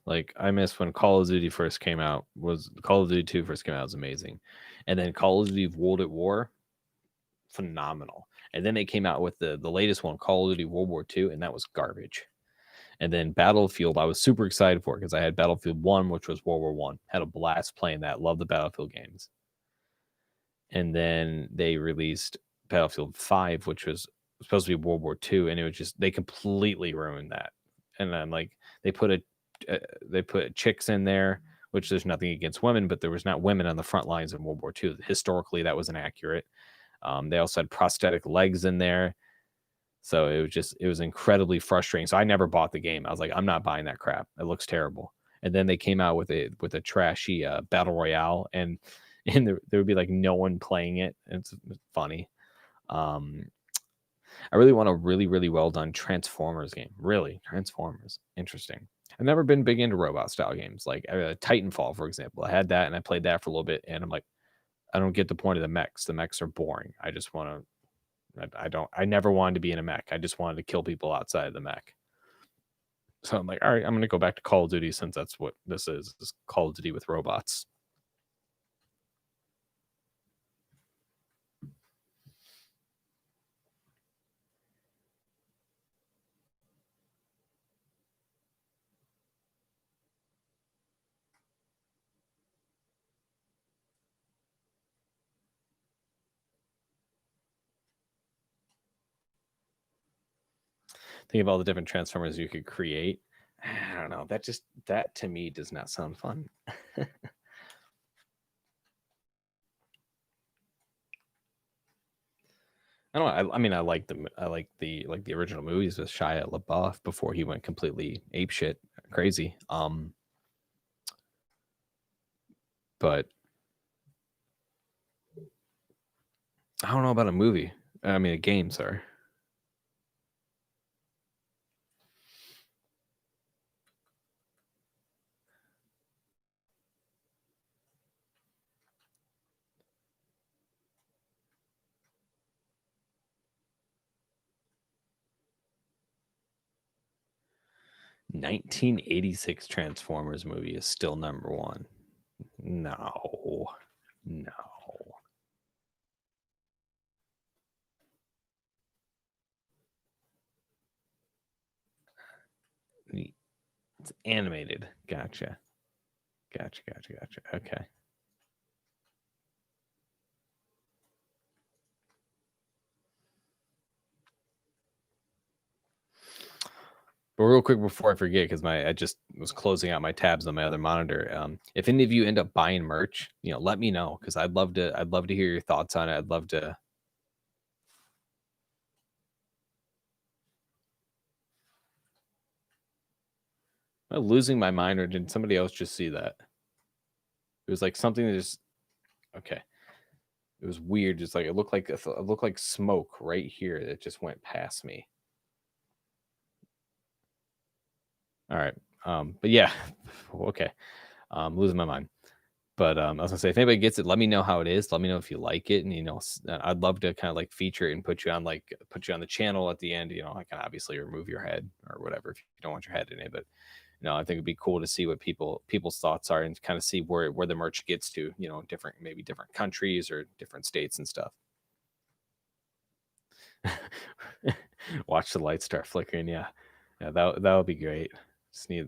Like, I miss when Call of Duty first came out. Call of Duty 2 first came out, was amazing, and then Call of Duty World at War, phenomenal. And then they came out with the latest one, Call of Duty World War II, and that was garbage. And then Battlefield, I was super excited for because I had Battlefield 1, which was World War One. Had a blast playing that. Love the Battlefield games. And then they released Battlefield 5, which was supposed to be World War II, and it was just they completely ruined that. And then like they put chicks in there, which there's nothing against women, but there was not women on the front lines in World War II. Historically, that was inaccurate. They also had prosthetic legs in there. So it was incredibly frustrating. So I never bought the game. I was like, I'm not buying that crap. It looks terrible. And then they came out with a trashy battle royale, and there would be like no one playing it. It's funny. I really want a really, really well done Transformers game. Really, Transformers. Interesting. I've never been big into robot style games like Titanfall, for example. I had that and I played that for a little bit, and I'm like, I don't get the point of the mechs. The mechs are boring. I just want to. I never wanted to be in a mech. I just wanted to kill people outside of the mech. So I'm like, all right, I'm gonna go back to Call of Duty since that's what this is Call of Duty with robots. Think of all the different Transformers you could create. I don't know. That to me does not sound fun. I don't know. I mean, I like the original movies with Shia LaBeouf before he went completely apeshit crazy. But I don't know about a movie. I mean, a game. Sorry. (1986) Transformers movie is still number one. No. It's animated. Gotcha. Okay. But real quick before I forget, because I just was closing out my tabs on my other monitor. If any of you end up buying merch, let me know because I'd love to hear your thoughts on it. I'd love to. Am I losing my mind, or did somebody else just see that? It was like something that just okay. It was weird. Just like it looked like smoke right here that just went past me. All right. But yeah, okay. Losing my mind. But I was gonna say, if anybody gets it, let me know how it is. Let me know if you like it, and I'd love to kind of like feature it and put you on the channel at the end. I can obviously remove your head or whatever if you don't want your head in it. But I think it'd be cool to see what people's thoughts are and kind of see where the merch gets to. Maybe different countries or different states and stuff. Watch the lights start flickering. Yeah, that would be great.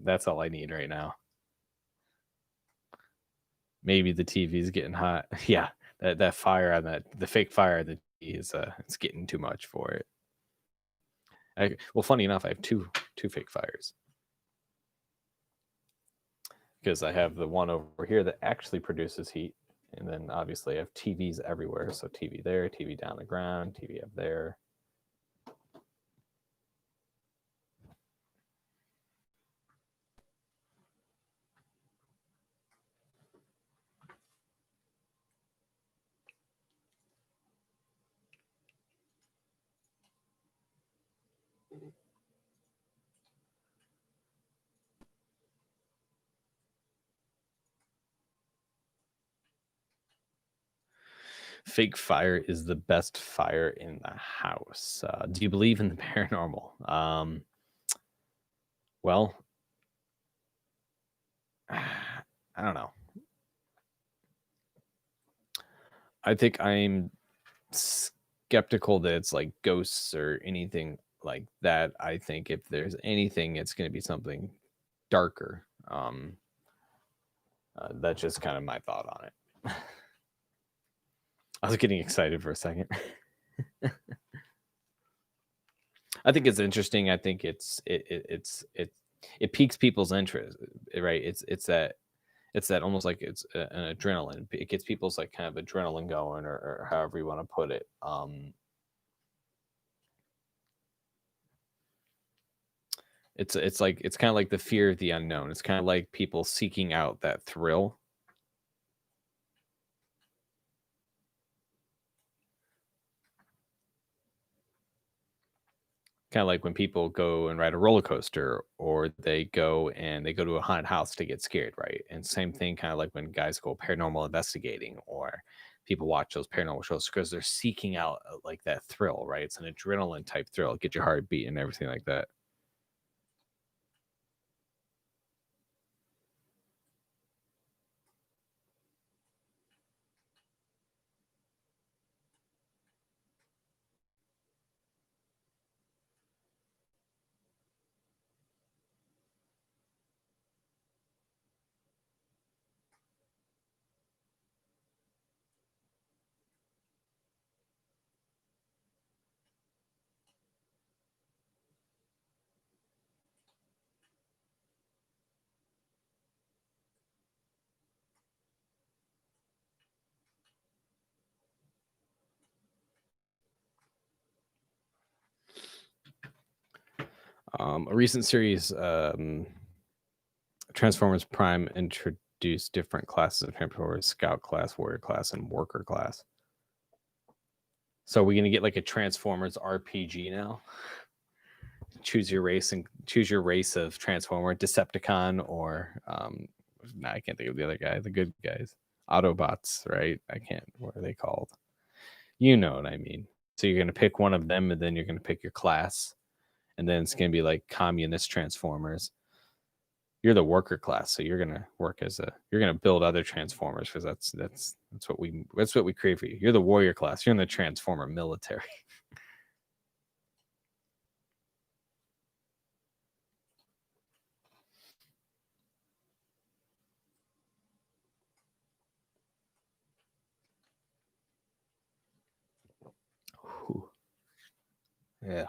That's all I need right now. Maybe the TV's getting hot. Yeah, that fire on the fake fire on the TV is it's getting too much for it. Well, funny enough, I have two fake fires because I have the one over here that actually produces heat, and then obviously I have TVs everywhere. So TV there, TV down the ground, TV up there. Fake fire is the best fire in the house. Do you believe in the paranormal? Well, I don't know. I think I'm skeptical that it's like ghosts or anything like that. I think if there's anything, it's going to be something darker. That's just kind of my thought on it. I was getting excited for a second. I think it's interesting. I think it piques people's interest, right? It's that almost like it's an adrenaline. It gets people's like kind of adrenaline going, or however you want to put it. It's like it's kind of like the fear of the unknown. It's kind of like people seeking out that thrill. Kind of like when people go and ride a roller coaster, or they go to a haunted house to get scared, right? And same thing, kind of like when guys go paranormal investigating, or people watch those paranormal shows because they're seeking out like that thrill, right? It's an adrenaline type thrill, get your heart beating and everything like that. A recent series, Transformers Prime, introduced different classes of Transformers: Scout class, Warrior class, and Worker class. So we're gonna get like a Transformers RPG now. Choose your race and choose your race of Transformer, Decepticon, or nah, I can't think of the other guy, the good guys, Autobots, right? I can't. What are they called? You know what I mean. So you're gonna pick one of them, and then you're gonna pick your class, and then it's gonna be like communist Transformers. You're the worker class, so you're gonna work as you're gonna build other Transformers, because that's what we create for you. You're the warrior class. You're in the Transformer military. Ooh. Yeah.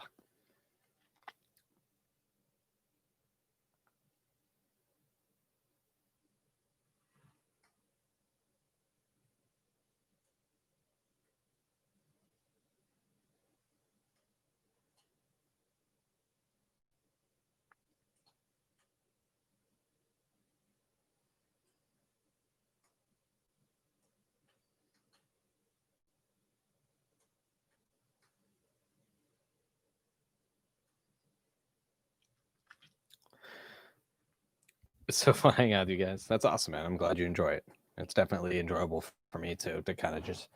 It's so fun hanging out with you guys. That's awesome, man. I'm glad you enjoy it. It's definitely enjoyable for me too, to kind of just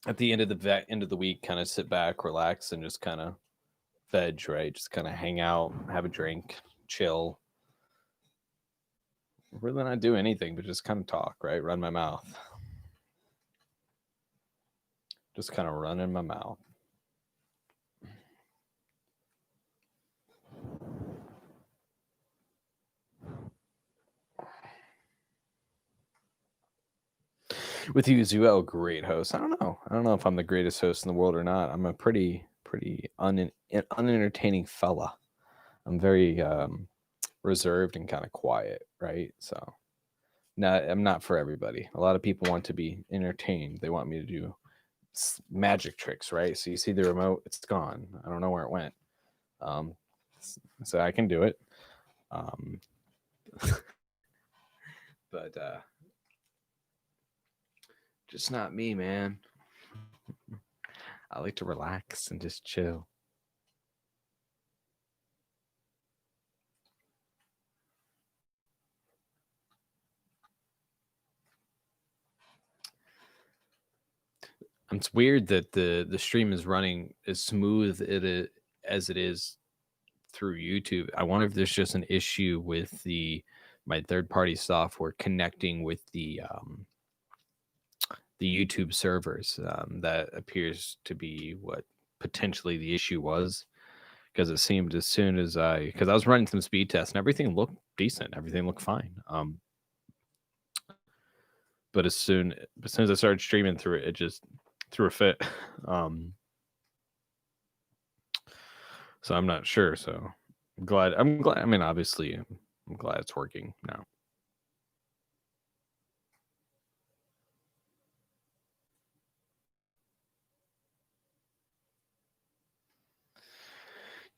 at the end of the week, kind of sit back, relax, and just kind of veg, right? Just kind of hang out, have a drink, chill. Really not do anything, but just kind of talk, right? Run my mouth. Just kind of run in my mouth. With you, Zuel, great host. I don't know. I don't know if I'm the greatest host in the world or not. I'm a pretty unentertaining fella. I'm very reserved and kind of quiet, right? So, I'm not for everybody. A lot of people want to be entertained. They want me to do magic tricks, right? So you see the remote, it's gone. I don't know where it went. So I can do it. But just not me, man. I like to relax and just chill. It's weird that the stream is running as smooth as it is through YouTube. I wonder if there's just an issue with my third party software connecting with the YouTube servers. That appears to be what potentially the issue was, because it seemed as soon as because I was running some speed tests and everything looked decent, everything looked fine. But as soon as I started streaming through it just threw a fit. So I'm not sure. So I'm glad. I mean, obviously, I'm glad it's working now.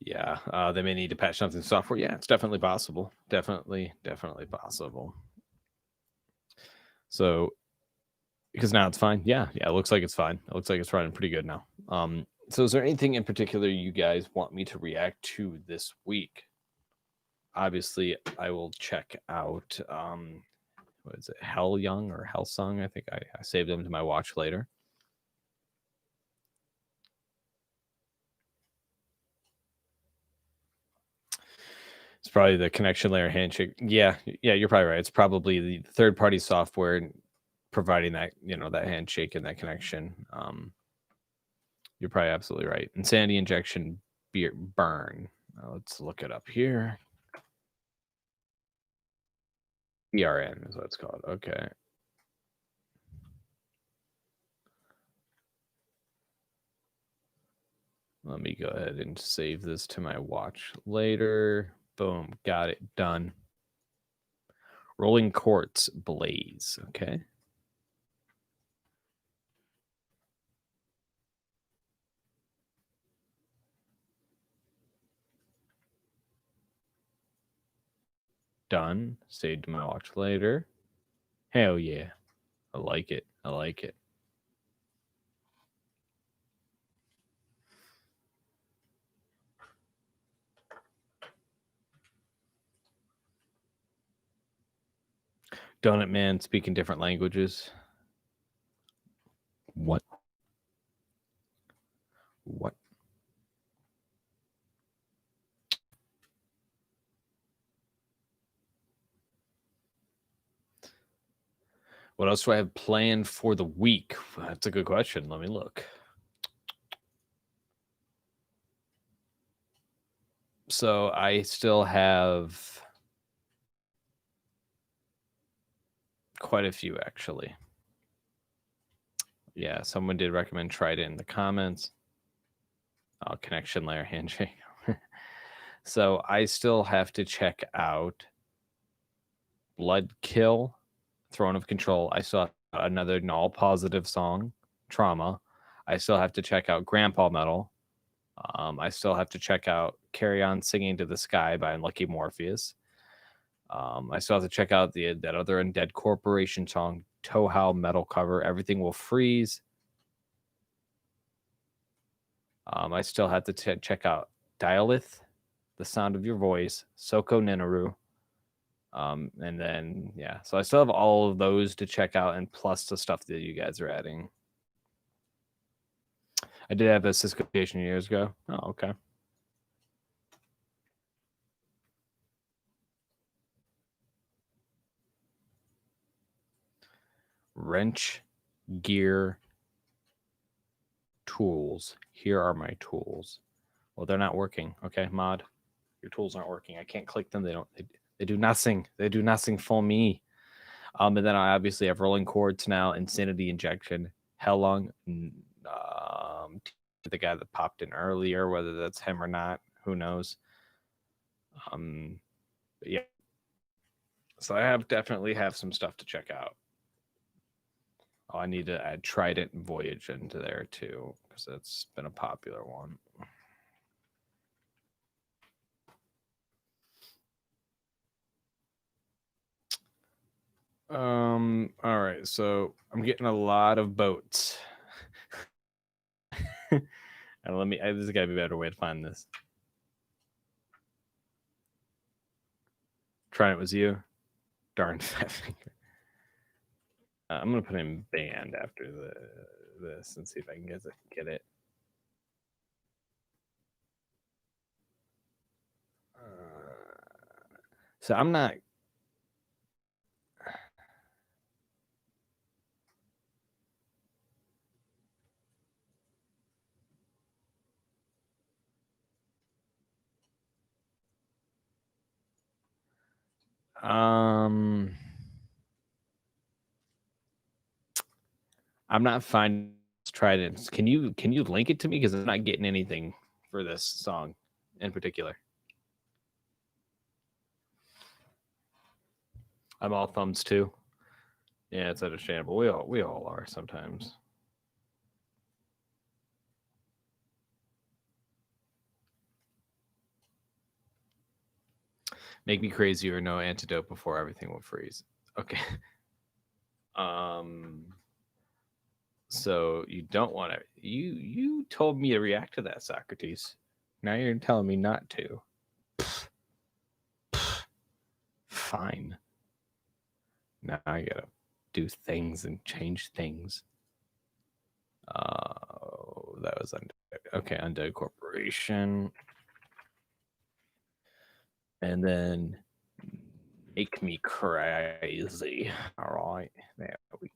Yeah, they may need to patch something software. Yeah, it's definitely possible. Definitely possible. So because now it's fine. Yeah, it looks like it's fine. It looks like it's running pretty good now. So is there anything in particular you guys want me to react to this week? Obviously, I will check out what is it, Hell Young or Hell Sung? I think I saved them to my watch later. It's probably the connection layer handshake. Yeah, you're probably right. It's probably the third-party software providing that, that handshake and that connection. You're probably absolutely right. Insanity injection burn. Let's look it up here. ERN is what it's called. Okay. Let me go ahead and save this to my watch later. Boom. Got it. Done. Rolling Quartz Blaze. Okay. Done. Saved to my watch later. Hell yeah. I like it. I like it. Donut Man speaking different languages. What? What? What else do I have planned for the week? That's a good question. Let me look. So I still have quite a few, actually. Yeah, someone did recommend try it in the comments. Oh, connection layer handshake. So I still have to check out Blood Kill, Throne of Control. I saw another null positive song, Trauma. I still have to check out Grandpa Metal. I still have to check out Carry On Singing to the Sky by Unlucky Morpheus. I still have to check out that other Undead Corporation song, Tohau Metal cover, Everything Will Freeze. I still have to check out Dialith, The Sound of Your Voice, Soko Ninaru. And then, yeah, so I still have all of those to check out, and plus the stuff that you guys are adding. I did have a Cisco Station years ago. Oh, okay. Wrench, gear, tools. Here are my tools. Well, they're not working. Okay, mod, your tools aren't working. I can't click them. They do nothing. They do nothing for me. And then I obviously have Rolling Quartz now, Insanity Injection, Hell Long, the guy that popped in earlier, whether that's him or not, who knows. But yeah. So I definitely have some stuff to check out. Oh, I need to add Trident and Voyage into there too, because that's been a popular one. All right, so I'm getting a lot of boats. And there's gotta be a better way to find this. Trident was you. Darn fat finger. I'm gonna put in band after this and see if I can get it. So I'm not. I'm not finding Trident. Can you link it to me, because I'm not getting anything for this song in particular. I'm all thumbs too. Yeah, it's understandable. We all are sometimes. Make me crazy or no antidote before everything will freeze. Okay. So you don't want to. You told me to react to that, Socrates. Now you're telling me not to. Fine. Now I gotta do things and change things. That was Undead. Okay, Undead Corporation. And then make me crazy. All right, there we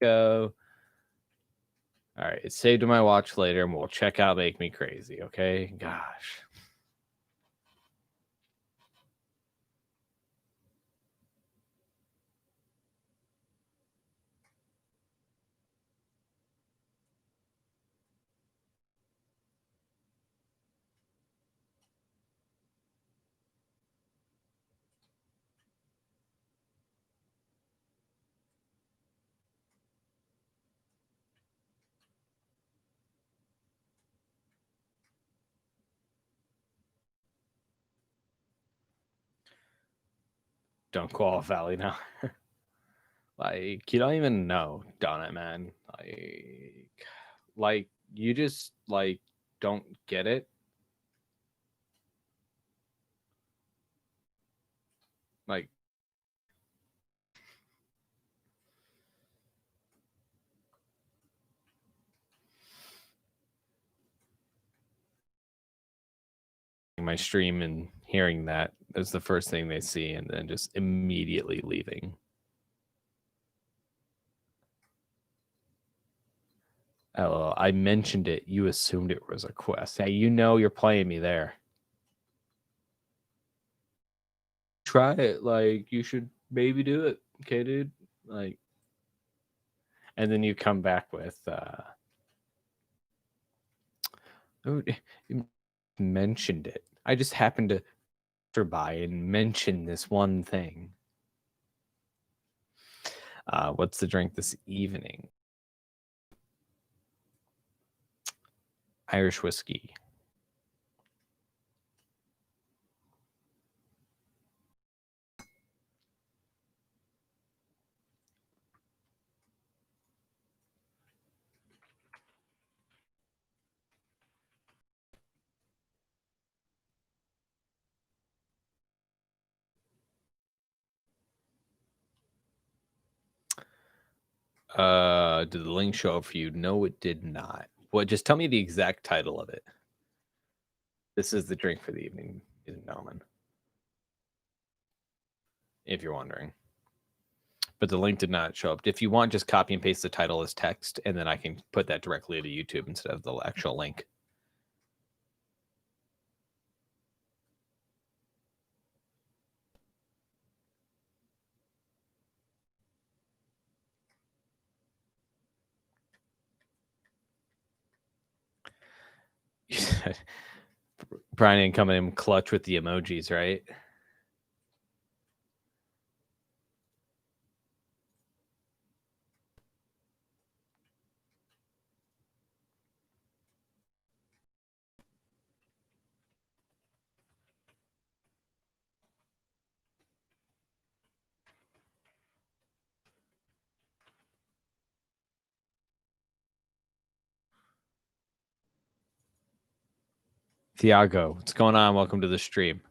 go. All right, it's saved to my watch later, and we'll check out Make Me Crazy. Okay, gosh. Don't call Valley now. Like, you don't even know Donut Man. Like you just like don't get it. Like, my stream and hearing that is the first thing they see, and then just immediately leaving. Oh, I mentioned it. You assumed it was a quest. Hey, you know you're playing me there. Try it. Like, you should maybe do it. Okay, dude? Like, and then you come back with, oh, you mentioned it. I just happened to by and mention this one thing. What's the drink this evening? Irish whiskey. Did the link show up for you? No, it did not. What? Just tell me the exact title of it. This is the drink for the evening, ladies and gentlemen. If you're wondering. But the link did not show up. If you want, just copy and paste the title as text, and then I can put that directly to YouTube instead of the actual link. Brian coming in clutch with the emojis, right? Thiago, what's going on? Welcome to the stream.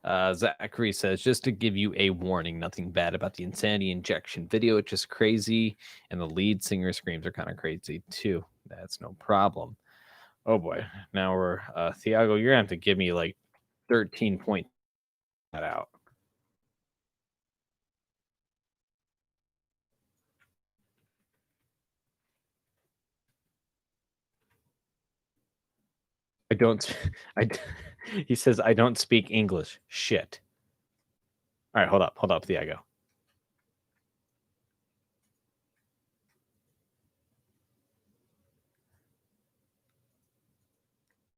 Zachary says, just to give you a warning, nothing bad about the Insanity Injection video. It's just crazy. And the lead singer screams are kind of crazy too. That's no problem. Oh boy. Now we're, Thiago, you're going to have to give me like 13 points that out. I don't, he says, I don't speak English. Shit. All right, hold up, Thiago.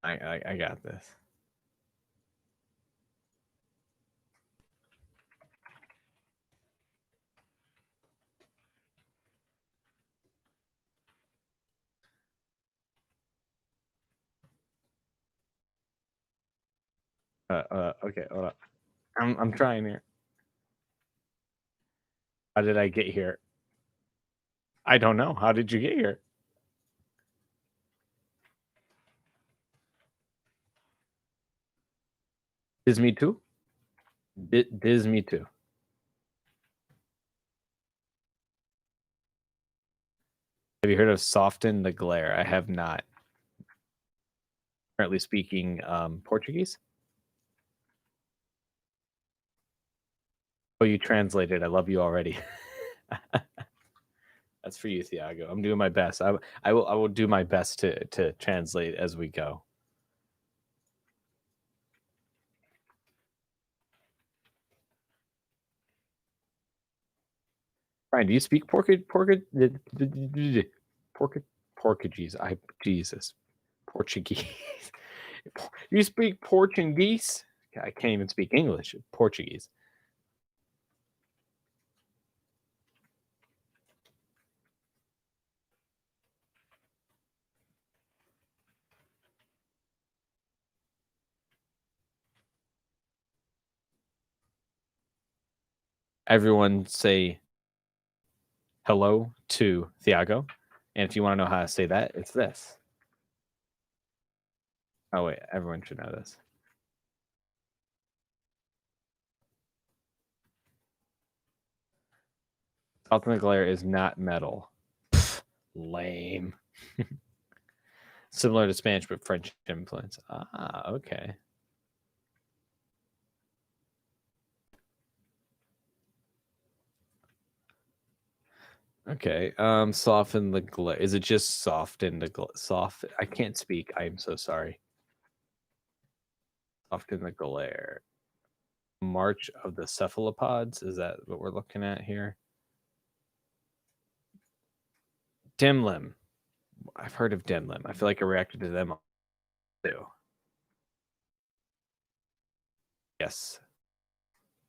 I got this. Okay, hold up. I'm trying here. How did I get here? I don't know. How did you get here? Diz me too? Diz me too. Have you heard of Soften the Glare? I have not. Currently speaking Portuguese. Oh, you translated. I love you already. That's for you, Thiago. I'm doing my best. I will do my best to translate as we go. Brian, do you speak Portuguese? Jesus, Portuguese. You speak Portuguese? I can't even speak English. Portuguese. Everyone say hello to Thiago. And if you want to know how to say that, it's this. Oh, wait. Everyone should know this. Ultimate Glare is not metal. Pfft, lame. Similar to Spanish, but French influence. Ah, okay. Okay. Soften the glare. Is it just soften the soft? I can't speak. I am so sorry. Soften the glare. March of the Cephalopods. Is that what we're looking at here? Dimlim. I've heard of Dimlim. I feel like I reacted to them too. Yes.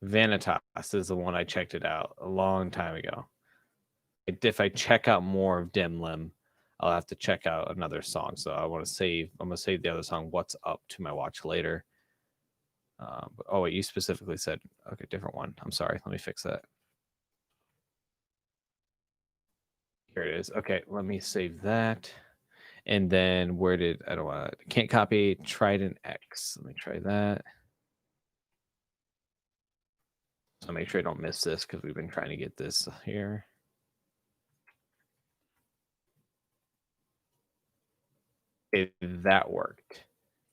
Vanitas is the one I checked it out a long time ago. If I check out more of Dimlim, I'll have to check out another song. So I want to save. I'm gonna save the other song, "What's Up," to my watch later. Oh wait, you specifically said okay, different one. I'm sorry. Let me fix that. Here it is. Okay, let me save that. And then where did I don't want to can't copy Trident X. Let me try that. So make sure I don't miss this because we've been trying to get this here. That worked.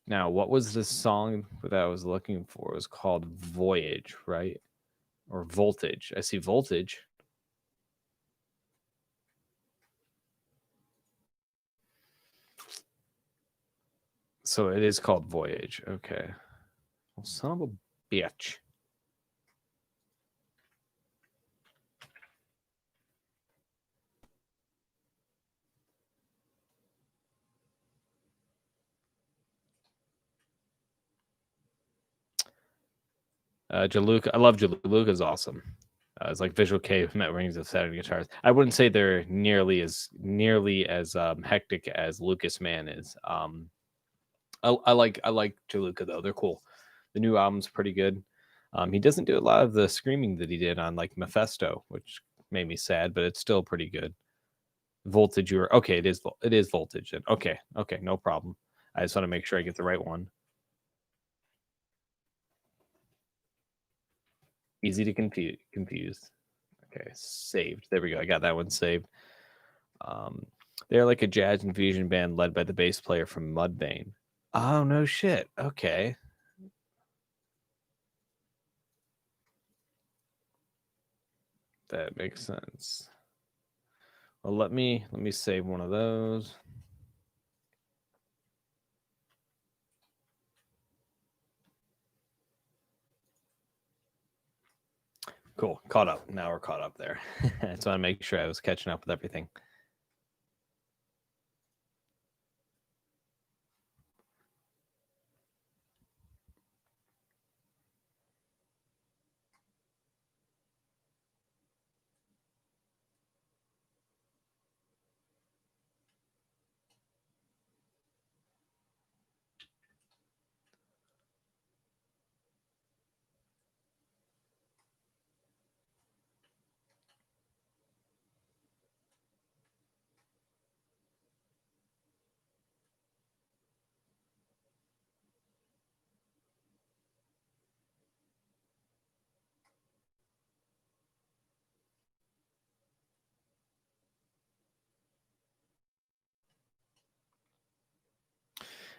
Now, what was the song that I was looking for? It was called Voyage, right? Or Voltage. I see Voltage. So it is called Voyage. Okay. Well, son of a bitch. Jaluka. I love Jaluka. Jaluka's awesome. It's like Visual Cave met Rings of Saturn guitars. I wouldn't say they're nearly as hectic as Lucas Man is. I like Jaluka though. They're cool. The new album's pretty good. He doesn't do a lot of the screaming that he did on like Mephisto, which made me sad, but it's still pretty good. Voltage, you were okay. It is Voltage. Then okay, no problem. I just want to make sure I get the right one. Easy to confuse. Okay, saved. There we go. I got that one saved. They're like a jazz and fusion band led by the bass player from Mudvayne. Oh no shit. Okay. That makes sense. Well, let me save one of those. Cool. Caught up. Now we're caught up there. I just want to make sure I was catching up with everything.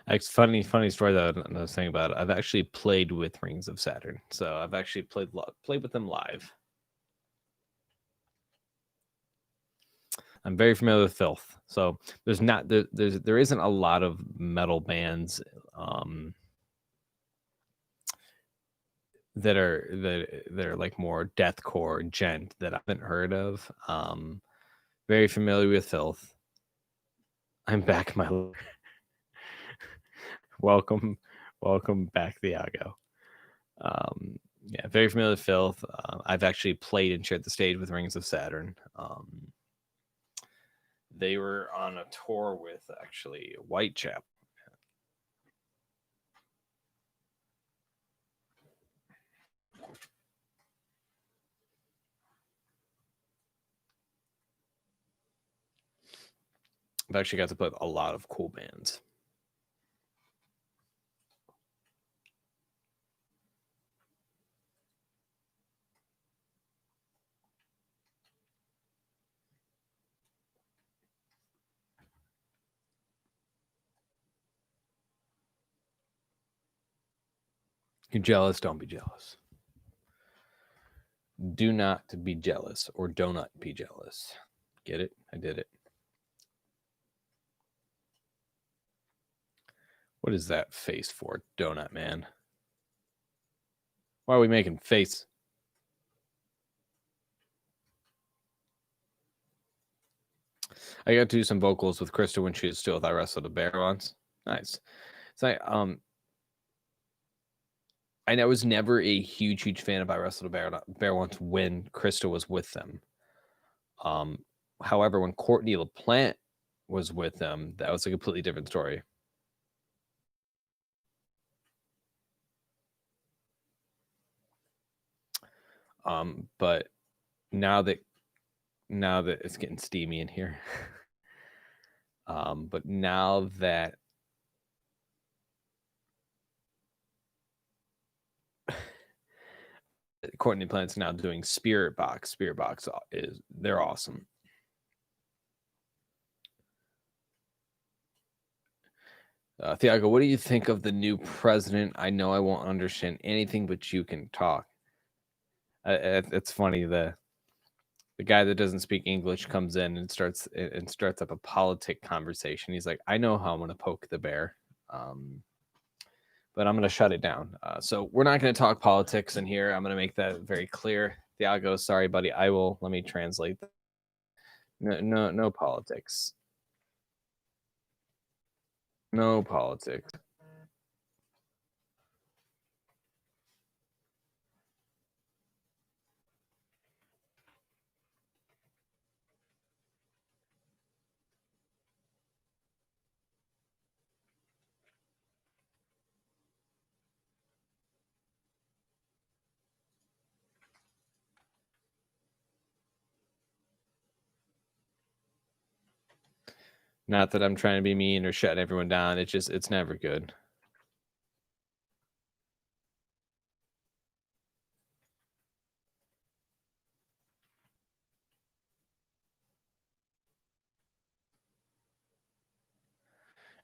It's funny story that I was saying about it. I've actually played with Rings of Saturn, so I've actually played with them live. I'm very familiar with Filth, so there isn't a lot of metal bands that are like more deathcore gent that I haven't heard of. Very familiar with Filth. I'm back, my lord. welcome back, Thiago. Yeah, very familiar with Filth. I've actually played and shared the stage with Rings of Saturn. They were on a tour with actually Whitechapel. I've actually got to play with a lot of cool bands. You're jealous? Don't be jealous. Do not be jealous, or do not be jealous. Get it? I did it. What is that face for, Donut Man? Why are we making face? I got to do some vocals with Krista when she was still with I Wrestled a Bear once. Nice. So I was never a huge fan of I Wrestled a Bear once when Krista was with them. However, when Courtney LaPlante was with them, that was a completely different story. But now that it's getting steamy in here, but now that Courtney LaPlante's now doing Spirit Box they're awesome. Thiago, what do you think of the new president? I know I won't understand anything, but you can talk. It's funny, the guy that doesn't speak English comes in and starts up a politic conversation. He's like, I know how I'm going to poke the bear, but I'm going to shut it down. So we're not going to talk politics in here. I'm going to make that very clear. Thiago, sorry, buddy. Let me translate that. No politics. No politics. Not that I'm trying to be mean or shutting everyone down. It's never good.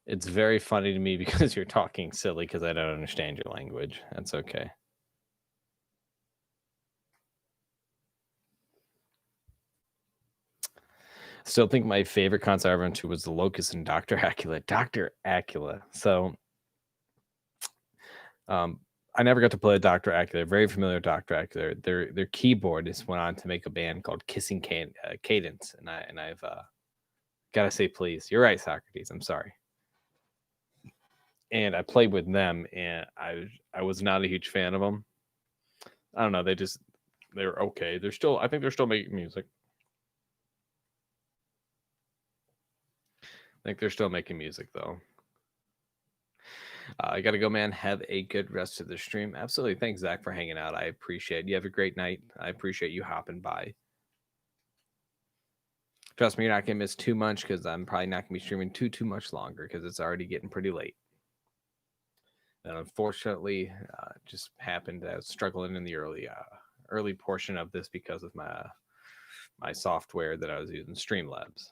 It's very funny to me because you're talking silly because I don't understand your language. That's okay. Still think my favorite concert I ever went to was the Locust and Dr. Acula. Dr. Acula. So I never got to play Dr. Acula. Very familiar with Dr. Acula. Their keyboardist went on to make a band called Kissing Cadence, and I've gotta say, please, you're right, Socrates. I'm sorry. And I played with them, and I was not a huge fan of them. I don't know. They're okay. I think they're still making music. I think they're still making music though. I gotta go, man. Have a good rest of the stream. Absolutely. Thanks, Zach, for hanging out. I appreciate it. You have a great night. I appreciate you hopping by. Trust me, you're not gonna miss too much because I'm probably not gonna be streaming too much longer because it's already getting pretty late. And unfortunately, just happened that I was struggling in the early portion of this because of my software that I was using, Streamlabs.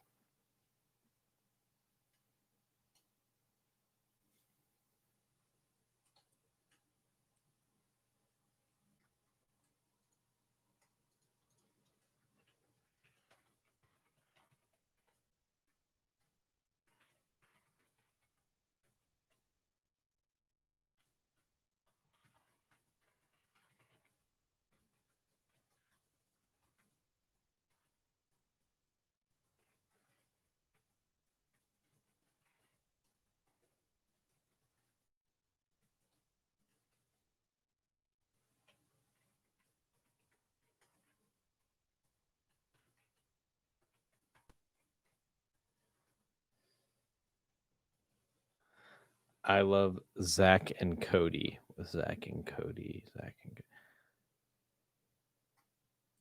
I love Zach and Cody. Zach and Cody. Zach and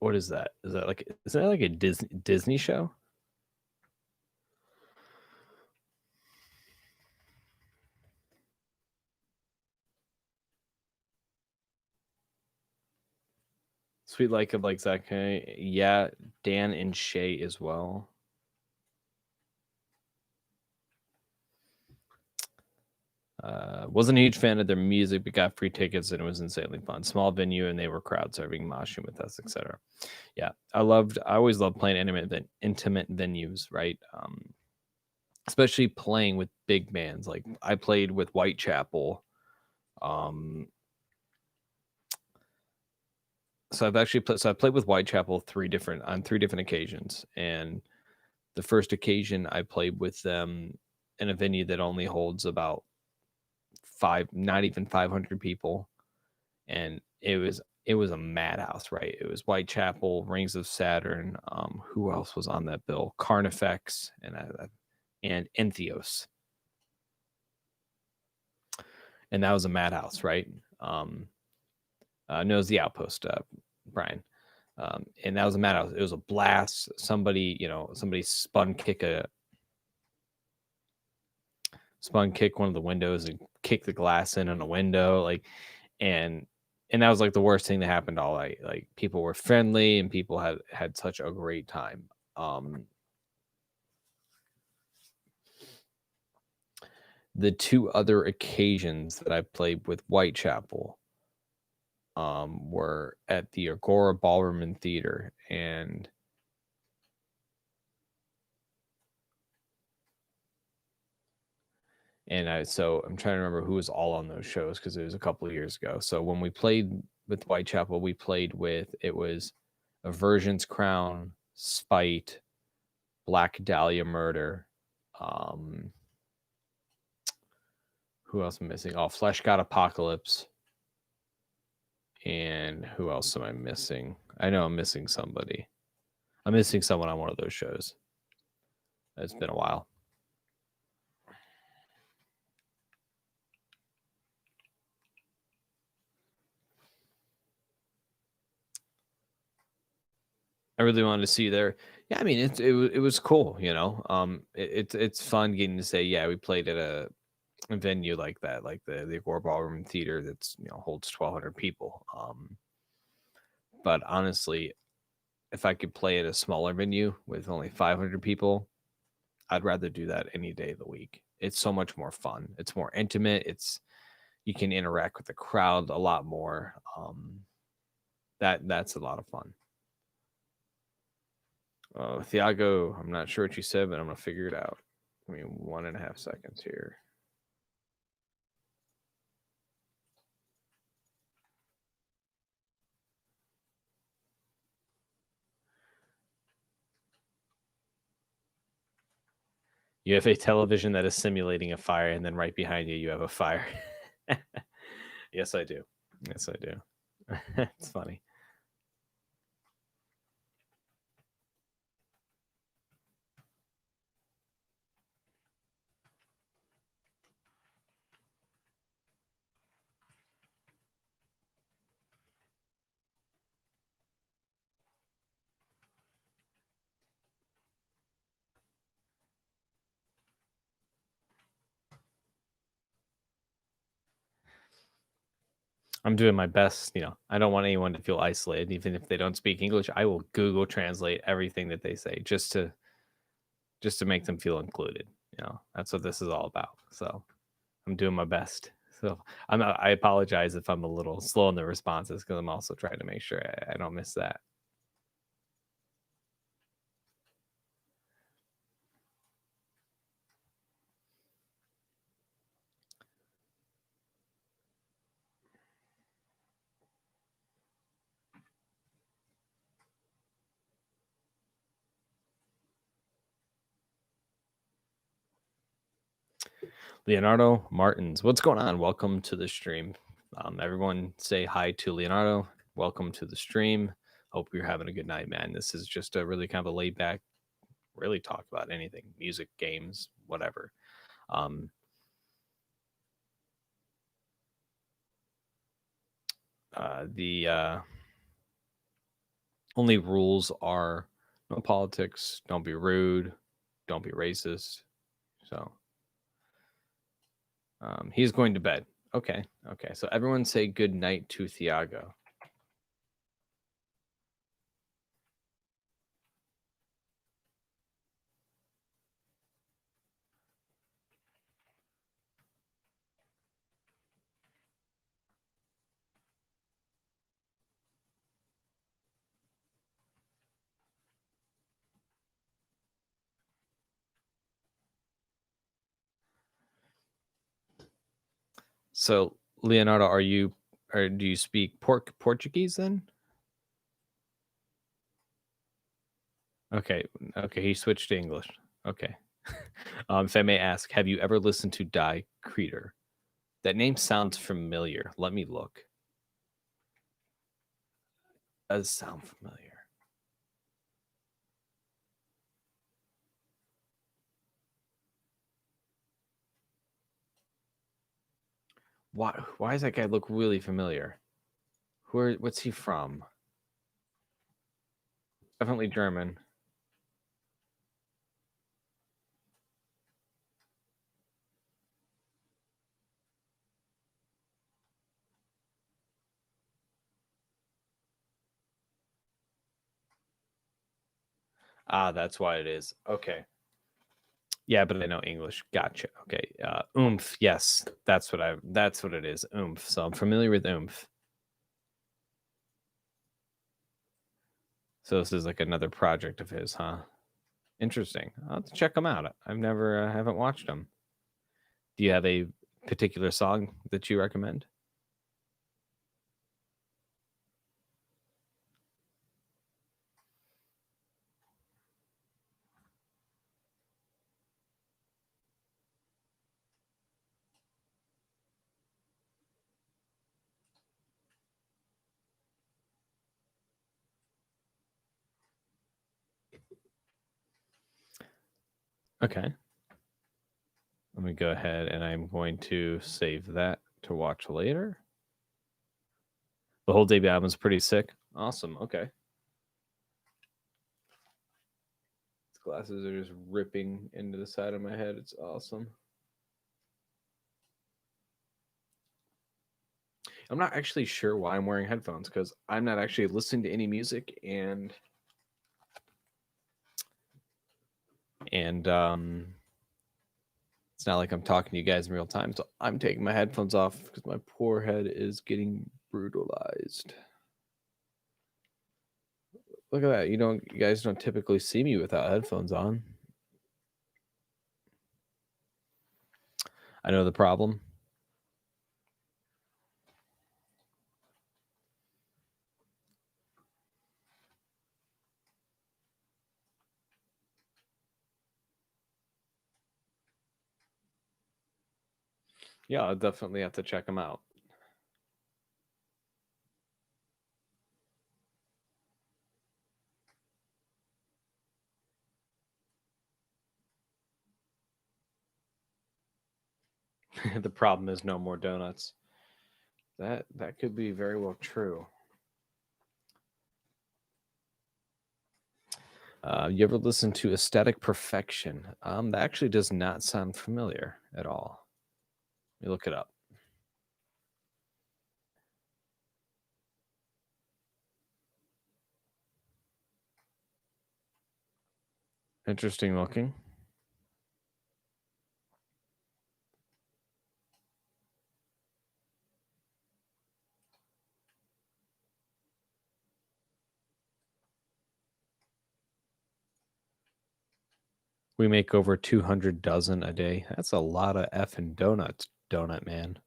what is that? Is that like a Disney show? Sweet Like of like Zach. Yeah, Dan and Shay as well. Wasn't a huge fan of their music, but got free tickets and it was insanely fun. Small venue and they were crowd serving, moshing with us, etc. Yeah, I always loved playing intimate venues, right? Especially playing with big bands. Like I played with Whitechapel. Um, so I played with Whitechapel on three different occasions, and the first occasion I played with them in a venue that only holds about not even 500 people, and it was a madhouse, right? It was Whitechapel, Rings of Saturn. Who else was on that bill? Carnifex and Entheos, and that was a madhouse, right? Knows the Outpost, Brian. And that was a madhouse. It was a blast. Somebody spun kick one of the windows and kick the glass in on a window, like, and that was like the worst thing that happened all night. Like people were friendly and people had such a great time. The two other occasions that I played with Whitechapel were at the Agora Ballroom and Theater, and so I'm trying to remember who was all on those shows because it was a couple of years ago. So when we played with Whitechapel, we played with it was Aversion's Crown, Spite, Black Dahlia Murder. Who else am I missing? Oh, Flesh God Apocalypse. And who else am I missing? I know I'm missing somebody. I'm missing someone on one of those shows. It's been a while. I really wanted to see you there. Yeah, I mean it was cool, you know. It's fun getting to say, yeah, we played at a venue like that, like the Agora Ballroom Theater that's holds 1,200 people. But honestly, if I could play at a smaller venue with only 500 people, I'd rather do that any day of the week. It's so much more fun. It's more intimate. You can interact with the crowd a lot more. That's a lot of fun. Thiago, I'm not sure what you said, but I'm gonna figure it out. Give me 1.5 seconds here. You have a television that is simulating a fire, and then right behind you, you have a fire. Yes, I do. Yes, I do. It's funny. I'm doing my best. I don't want anyone to feel isolated, even if they don't speak English. I will Google Translate everything that they say just to make them feel included. That's what this is all about. So I'm doing my best. So I apologize if I'm a little slow in the responses because I'm also trying to make sure I don't miss that. Leonardo Martins, what's going on? Welcome to the stream. Everyone say hi to Leonardo. Welcome to the stream. Hope you're having a good night, man. This is just a really kind of a laid back, really talk about anything, music, games, whatever. The only rules are no politics, don't be rude, don't be racist. So he's going to bed. Okay. Okay. So everyone say good night to Thiago. So Leonardo, are you or do you speak Portuguese then? Okay. Okay. He switched to English. Okay. If I may ask, have you ever listened to Die Creator? That name sounds familiar. Let me look. Does sound familiar. Why does that guy look really familiar? What's he from? Definitely German. Ah, that's why it is. Okay. Yeah, but I know English. Gotcha. Okay. Oomph. Yes, that's what it is. Oomph. So I'm familiar with Oomph. So this is like another project of his, huh? Interesting. I'll have to check them out. I've never haven't watched them. Do you have a particular song that you recommend? Okay. Let me go ahead and I'm going to save that to watch later. The whole debut album is pretty sick. Awesome. Okay. These glasses are just ripping into the side of my head. It's awesome. I'm not actually sure why I'm wearing headphones because I'm not actually listening to any music and it's not like I'm talking to you guys in real time. So I'm taking my headphones off because my poor head is getting brutalized. Look at that. You guys don't typically see me without headphones on. I know the problem. Yeah, I'll definitely have to check them out. The problem is no more donuts. That could be very well true. You ever listen to Aesthetic Perfection? That actually does not sound familiar at all. Let me look it up. Interesting looking. We make over 200 dozen a day. That's a lot of effing donuts, donut man.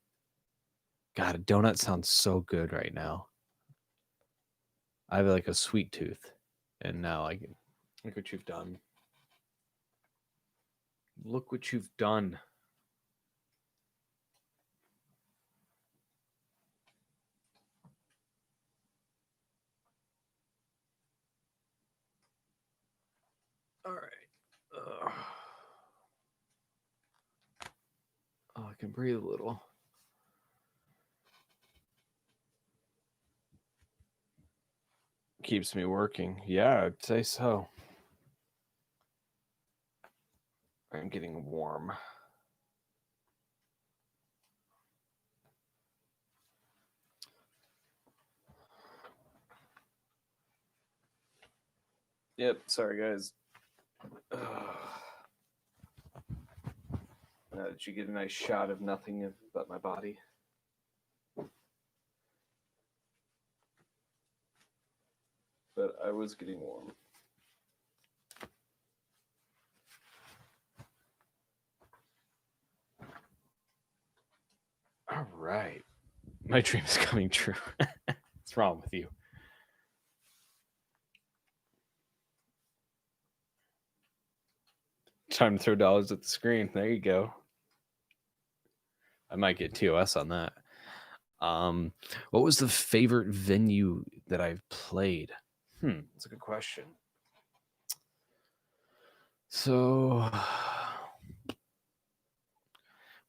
God, a donut sounds so good right now. I have like a sweet tooth, and now I can look what you've done. Look what you've done. All right. Oh, I can breathe a little. keeps me working. Yeah, I'd say so. I'm getting warm. Yep, sorry guys. Did you get a nice shot of nothing but my body? But I was getting warm. All right. My dream is coming true. What's wrong with you? Time to throw dollars at the screen. There you go. I might get TOS on that. What was the favorite venue that I've played? That's a good question. So,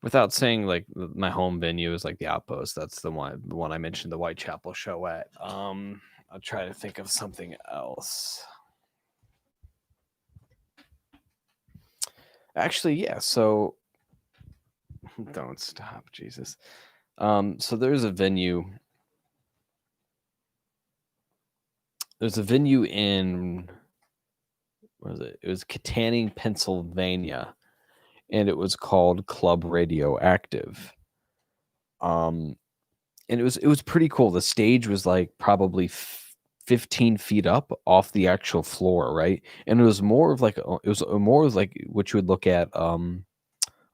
without saying like my home venue is like the Outpost, that's the one I mentioned, the Whitechapel show at. I'll try to think of something else. Actually, yeah. So, don't stop, Jesus. So there's a venue. There's a venue in, what was it? It was Katanning, Pennsylvania, and it was called Club Radioactive. And it was pretty cool. The stage was like probably 15 feet up off the actual floor, right? And it was more of like what you would look at of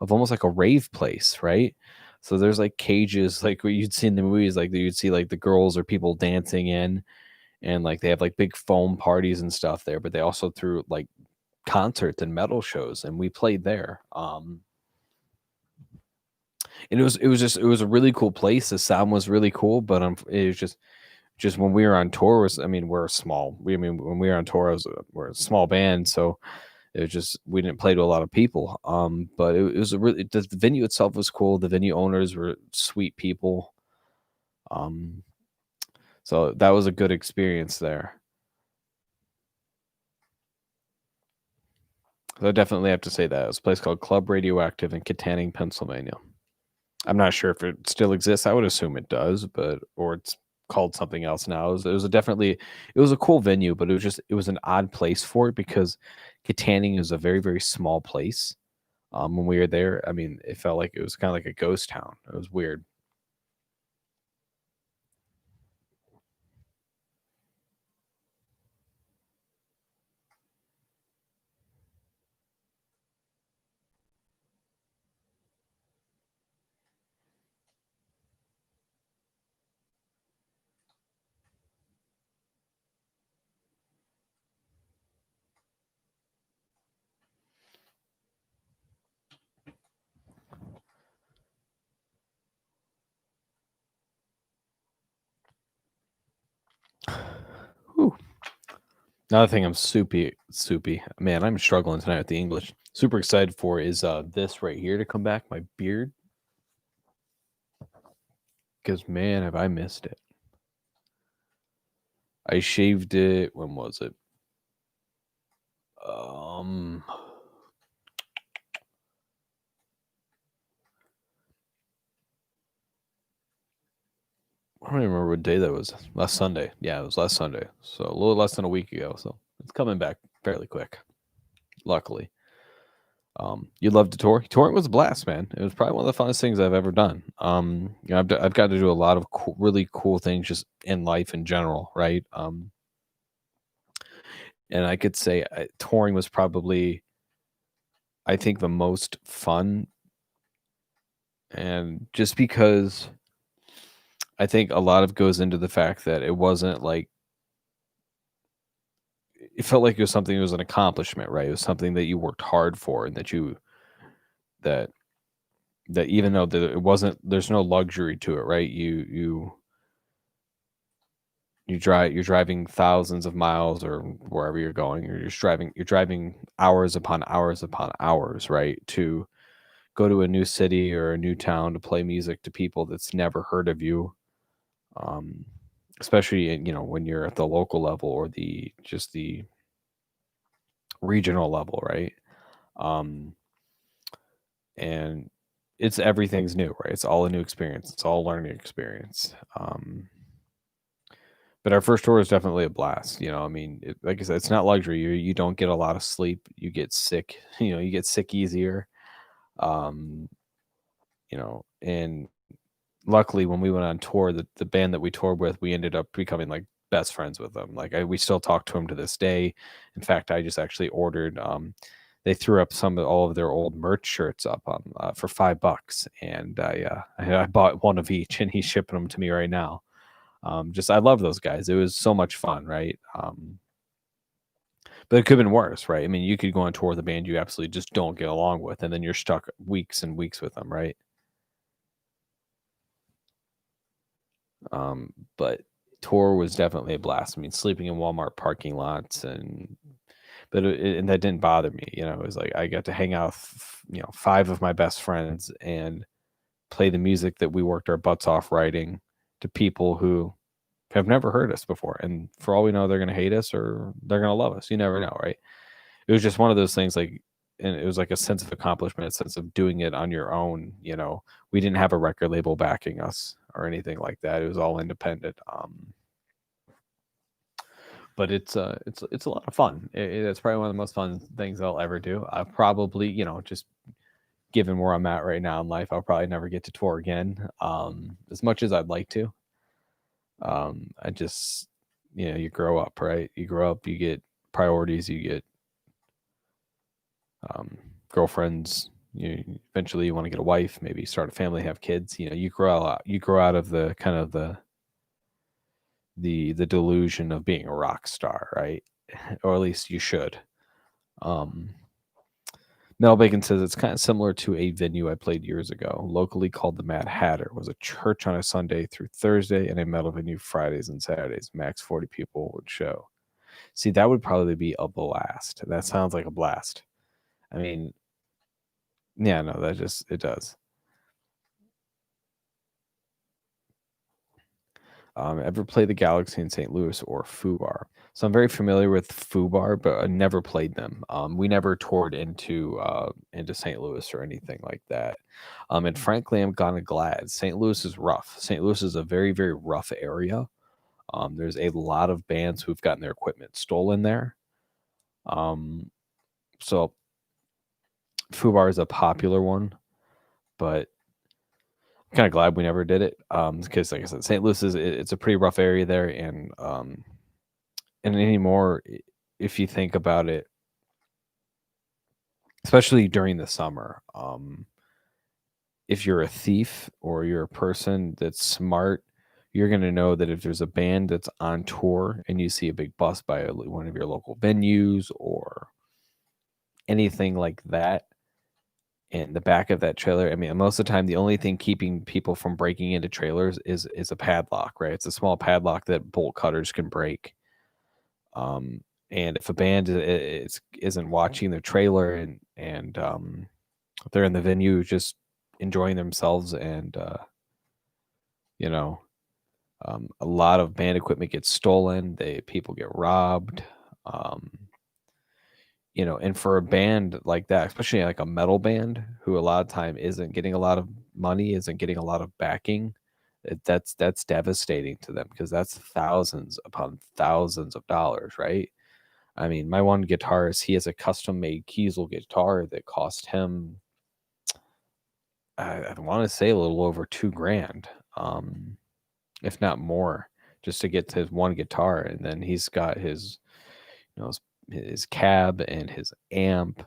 almost like a rave place, right? So there's like cages like what you'd see in the movies, like you'd see like the girls or people dancing in, and like they have like big foam parties and stuff there, but they also threw like concerts and metal shows, and we played there. And it was a really cool place. The sound was really cool, but it was just when we were on tour we're small. When we were on tour, we're a small band, so it was just we didn't play to a lot of people. But it was the venue itself was cool. The venue owners were sweet people. So that was a good experience there. So I definitely have to say that. It's a place called Club Radioactive in Katanning, Pennsylvania. I'm not sure if it still exists. I would assume it does, or it's called something else now. It was a cool venue, but it was an odd place for it because Katanning is a very, very small place. When we were there, it felt like it was kind of like a ghost town. It was weird. Whew. Another thing I'm soupy. Man, I'm struggling tonight with the English. Super excited for is this right here to come back, my beard. Because man, have I missed it. I shaved it. When was it? I don't even remember what day that was. Last Sunday. Yeah, it was last Sunday. So a little less than a week ago. So it's coming back fairly quick. Luckily. You loved to tour. Touring was a blast, man. It was probably one of the funnest things I've ever done. I've got to do a lot of really cool things just in life in general, right? And I could say touring was probably, I think, the most fun, and just because I think a lot of goes into the fact that it wasn't like it felt like it was something that was an accomplishment, right? It was something that you worked hard for, and that that even though it wasn't, there's no luxury to it, right? You're driving thousands of miles or wherever you're going, or you're driving hours upon hours upon hours, right? To go to a new city or a new town to play music to people that's never heard of you. Um, especially when you're at the local level or the regional level, right? Um, and everything's new, right? It's all a new experience. It's all a learning experience. But our first tour is definitely a blast. I mean, like I said, it's not luxury. You don't get a lot of sleep. You get sick. You get sick easier. Um, and luckily when we went on tour, the band that we toured with, we ended up becoming like best friends with them. Like we still talk to them to this day. In fact, I just actually ordered. They threw up all of their old merch shirts up on for $5, and I bought one of each, and he's shipping them to me right now. I love those guys. It was so much fun, right? But it could have been worse, right? I mean, you could go on tour with a band you absolutely just don't get along with, and then you're stuck weeks and weeks with them, right? But tour was definitely a blast. I mean, sleeping in Walmart parking lots, and that didn't bother me. It was like I got to hang out with 5 of my best friends and play the music that we worked our butts off writing to people who have never heard us before. And for all we know, they're going to hate us or they're going to love us. You never know, right? It was just one of those things, like, and it was like a sense of accomplishment, a sense of doing it on your own. We didn't have a record label backing us or anything like that. It was all independent. But it's a lot of fun. It's probably one of the most fun things I'll ever do. I probably, just given where I'm at right now in life, I'll probably never get to tour again. As much as I'd like to. I just, you grow up, right? You grow up, you get priorities, you get girlfriends. Eventually you want to get a wife, maybe start a family, have kids. You grow out of the kind of the delusion of being a rock star, right? Or at least you should. Mel Bacon says it's kind of similar to a venue I played years ago, locally called the Mad Hatter. It was a church on a Sunday through Thursday and a metal venue Fridays and Saturdays. Max 40 people would show. See, that would probably be a blast. That sounds like a blast. I mean, yeah, no, it does. Ever play the Galaxy in St. Louis or FUBAR? So I'm very familiar with FUBAR, but I never played them. We never toured into St. Louis or anything like that. And frankly, I'm kind of glad. St. Louis is rough. St. Louis is a very, very rough area. There's a lot of bands who've gotten their equipment stolen there. So FUBAR is a popular one, but I'm kind of glad we never did it. Because like I said, St. Louis it's a pretty rough area there, and anymore, if you think about it, especially during the summer, if you're a thief or you're a person that's smart, you're going to know that if there's a band that's on tour and you see a big bus by one of your local venues or anything like that, in the back of that trailer, I mean, most of the time, the only thing keeping people from breaking into trailers is a padlock, right? It's a small padlock that bolt cutters can break. And if a band isn't watching their trailer and they're in the venue just enjoying themselves, and a lot of band equipment gets stolen, people get robbed. And for a band like that, especially like a metal band who a lot of time isn't getting a lot of money, isn't getting a lot of backing, that's devastating to them, because that's thousands upon thousands of dollars, right? I mean, my one guitarist, he has a custom made Kiesel guitar that cost him, I want to say, a little over $2,000, if not more, just to get to his one guitar. And then he's got his, his cab and his amp.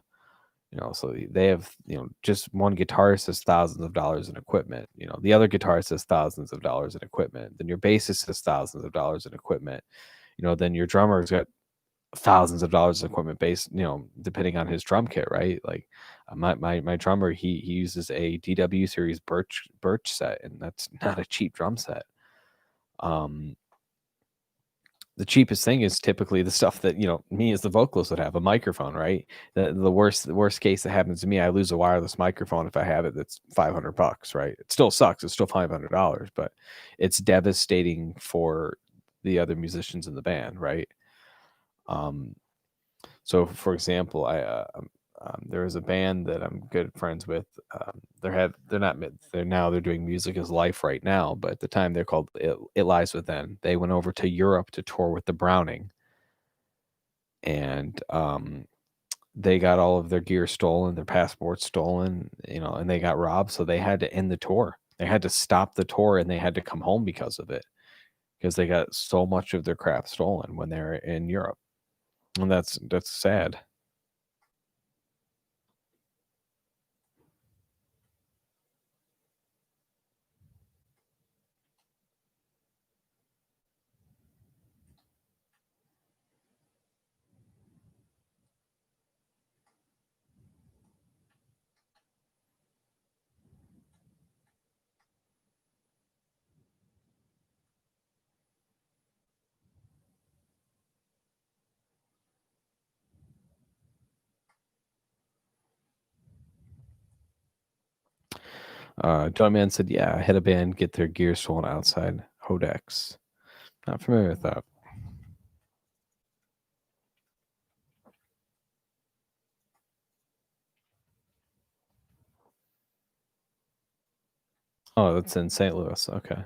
So they have, just one guitarist has thousands of dollars in equipment. The other guitarist has thousands of dollars in equipment. Then your bassist has thousands of dollars in equipment. Then your drummer's got thousands of dollars in equipment based, depending on his drum kit, right? Like my drummer, he uses a DW series Birch set, and that's not a cheap drum set. The cheapest thing is typically the stuff that me as the vocalist would have, a microphone, right? The worst case that happens to me, I lose a wireless microphone if I have it. That's $500, right? It still sucks. It's still $500, but it's devastating for the other musicians in the band, right? So for example, there is a band that I'm good friends with. They're doing Music Is Life right now, but at the time they're called It Lies Within. They went over to Europe to tour with the Browning, and they got all of their gear stolen, their passports stolen, and they got robbed. So they had to end the tour. They had to stop the tour, and they had to come home because of it, because they got so much of their crap stolen when they're in Europe, and that's sad. John Man said, "Yeah, I had a band get their gear stolen outside Hodex." Not familiar with that. Oh, that's in St. Louis. Okay.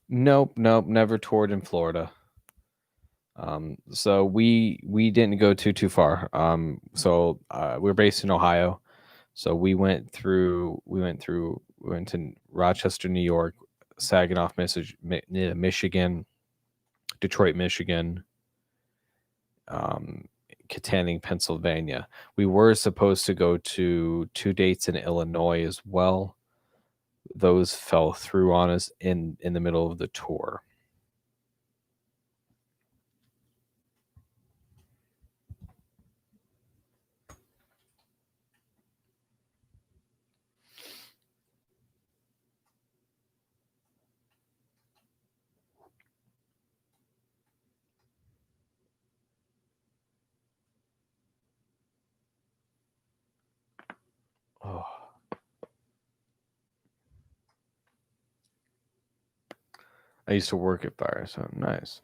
Nope, never toured in Florida. So we didn't go too far. So we're based in Ohio. So we went to Rochester, New York, Saginaw, Michigan, Detroit, Michigan, Kittanning, Pennsylvania. We were supposed to go to 2 dates in Illinois as well. Those fell through on us in the middle of the tour. Oh. I used to work at Fire, so nice.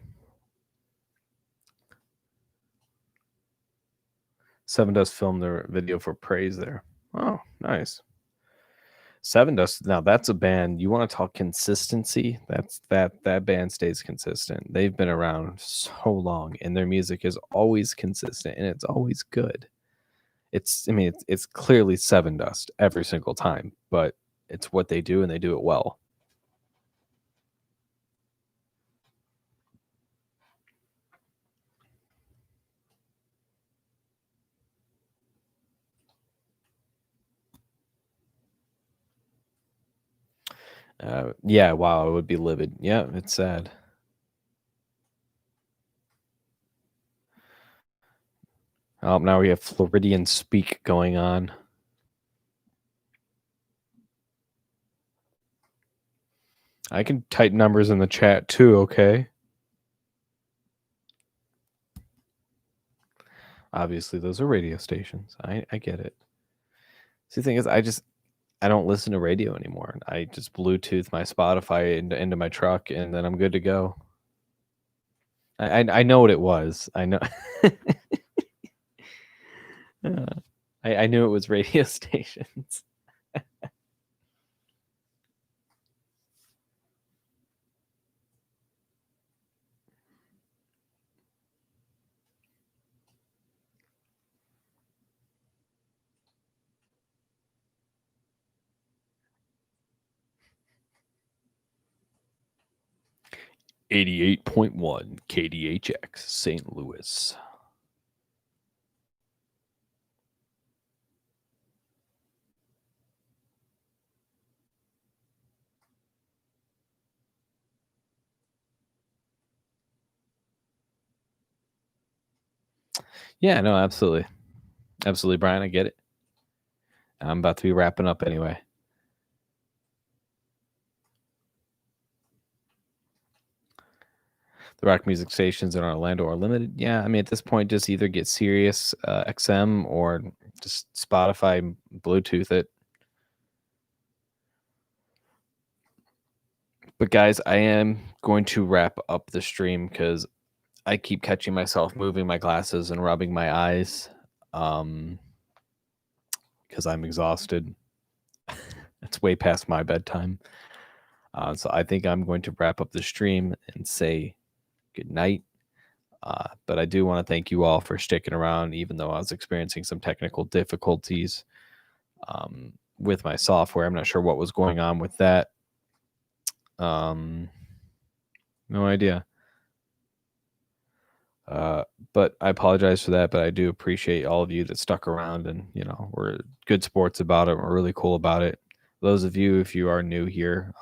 Sevendust filmed their video for Praise there. Oh, nice. Sevendust, now that's a band. You want to talk consistency? That band stays consistent. They've been around so long, and their music is always consistent, and it's always good. It's clearly Sevendust every single time, but it's what they do, and they do it well. Yeah, wow, it would be livid. Yeah, it's sad. Oh, now we have Floridian speak going on. I can type numbers in the chat too, okay? Obviously, those are radio stations. I get it. See, the thing is, I don't listen to radio anymore. I just Bluetooth my Spotify into my truck, and then I'm good to go. I know what it was. I know. I knew it was radio stations. .1 KDHX St. Louis. Yeah, no, absolutely. Absolutely, Brian. I get it. I'm about to be wrapping up anyway. the rock music stations in Orlando are limited. Yeah, I mean, at this point, just either get Sirius XM or just Spotify, Bluetooth it. But guys, I am going to wrap up the stream because I keep catching myself moving my glasses and rubbing my eyes because I'm exhausted. It's way past my bedtime. So I think I'm going to wrap up the stream and say good night. But I do want to thank you all for sticking around, even though I was experiencing some technical difficulties with my software. I'm not sure what was going on with that. No idea. But I apologize for that. But I do appreciate all of you that stuck around, and we're good sports about it. We're really cool about it. Those of you, if you are new here,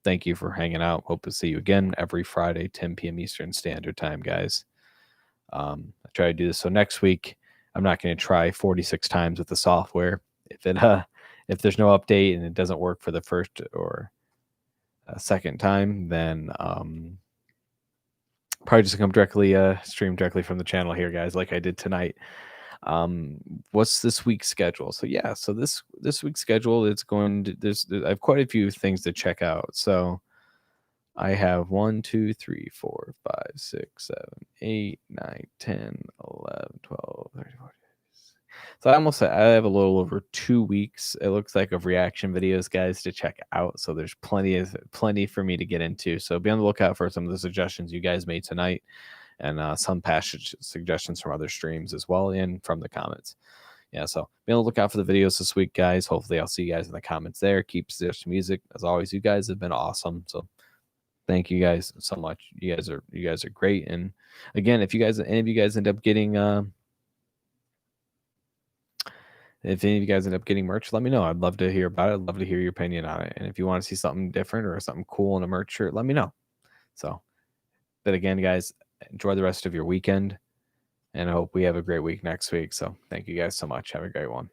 thank you for hanging out. Hope to see you again every Friday, 10 p.m. Eastern Standard Time, guys. I try to do this. So next week, I'm not going to try 46 times with the software. If there's no update and it doesn't work for the first or second time, then probably just come directly stream directly from the channel here, guys, like I did tonight. What's this week's schedule? So yeah, so this week's schedule, it's going to, I have quite a few things to check out. So I have 1, 2, 3, 4, 5, 6, 7, 8, 9, 10, 11, 12, 13, 14. So I have a little over 2 weeks, it looks like, of reaction videos, guys, to check out. So there's plenty for me to get into. So be on the lookout for some of the suggestions you guys made tonight, and some passage suggestions from other streams as well, and from the comments. Yeah, so be on the lookout for the videos this week, guys. Hopefully I'll see you guys in the comments there. Keep suggesting music. As always, you guys have been awesome. So thank you guys so much. You guys are great. And again, if any of you guys end up getting merch, let me know. I'd love to hear about it. I'd love to hear your opinion on it. And if you want to see something different or something cool in a merch shirt, let me know. So, but again, guys, enjoy the rest of your weekend, and I hope we have a great week next week. So thank you guys so much. Have a great one.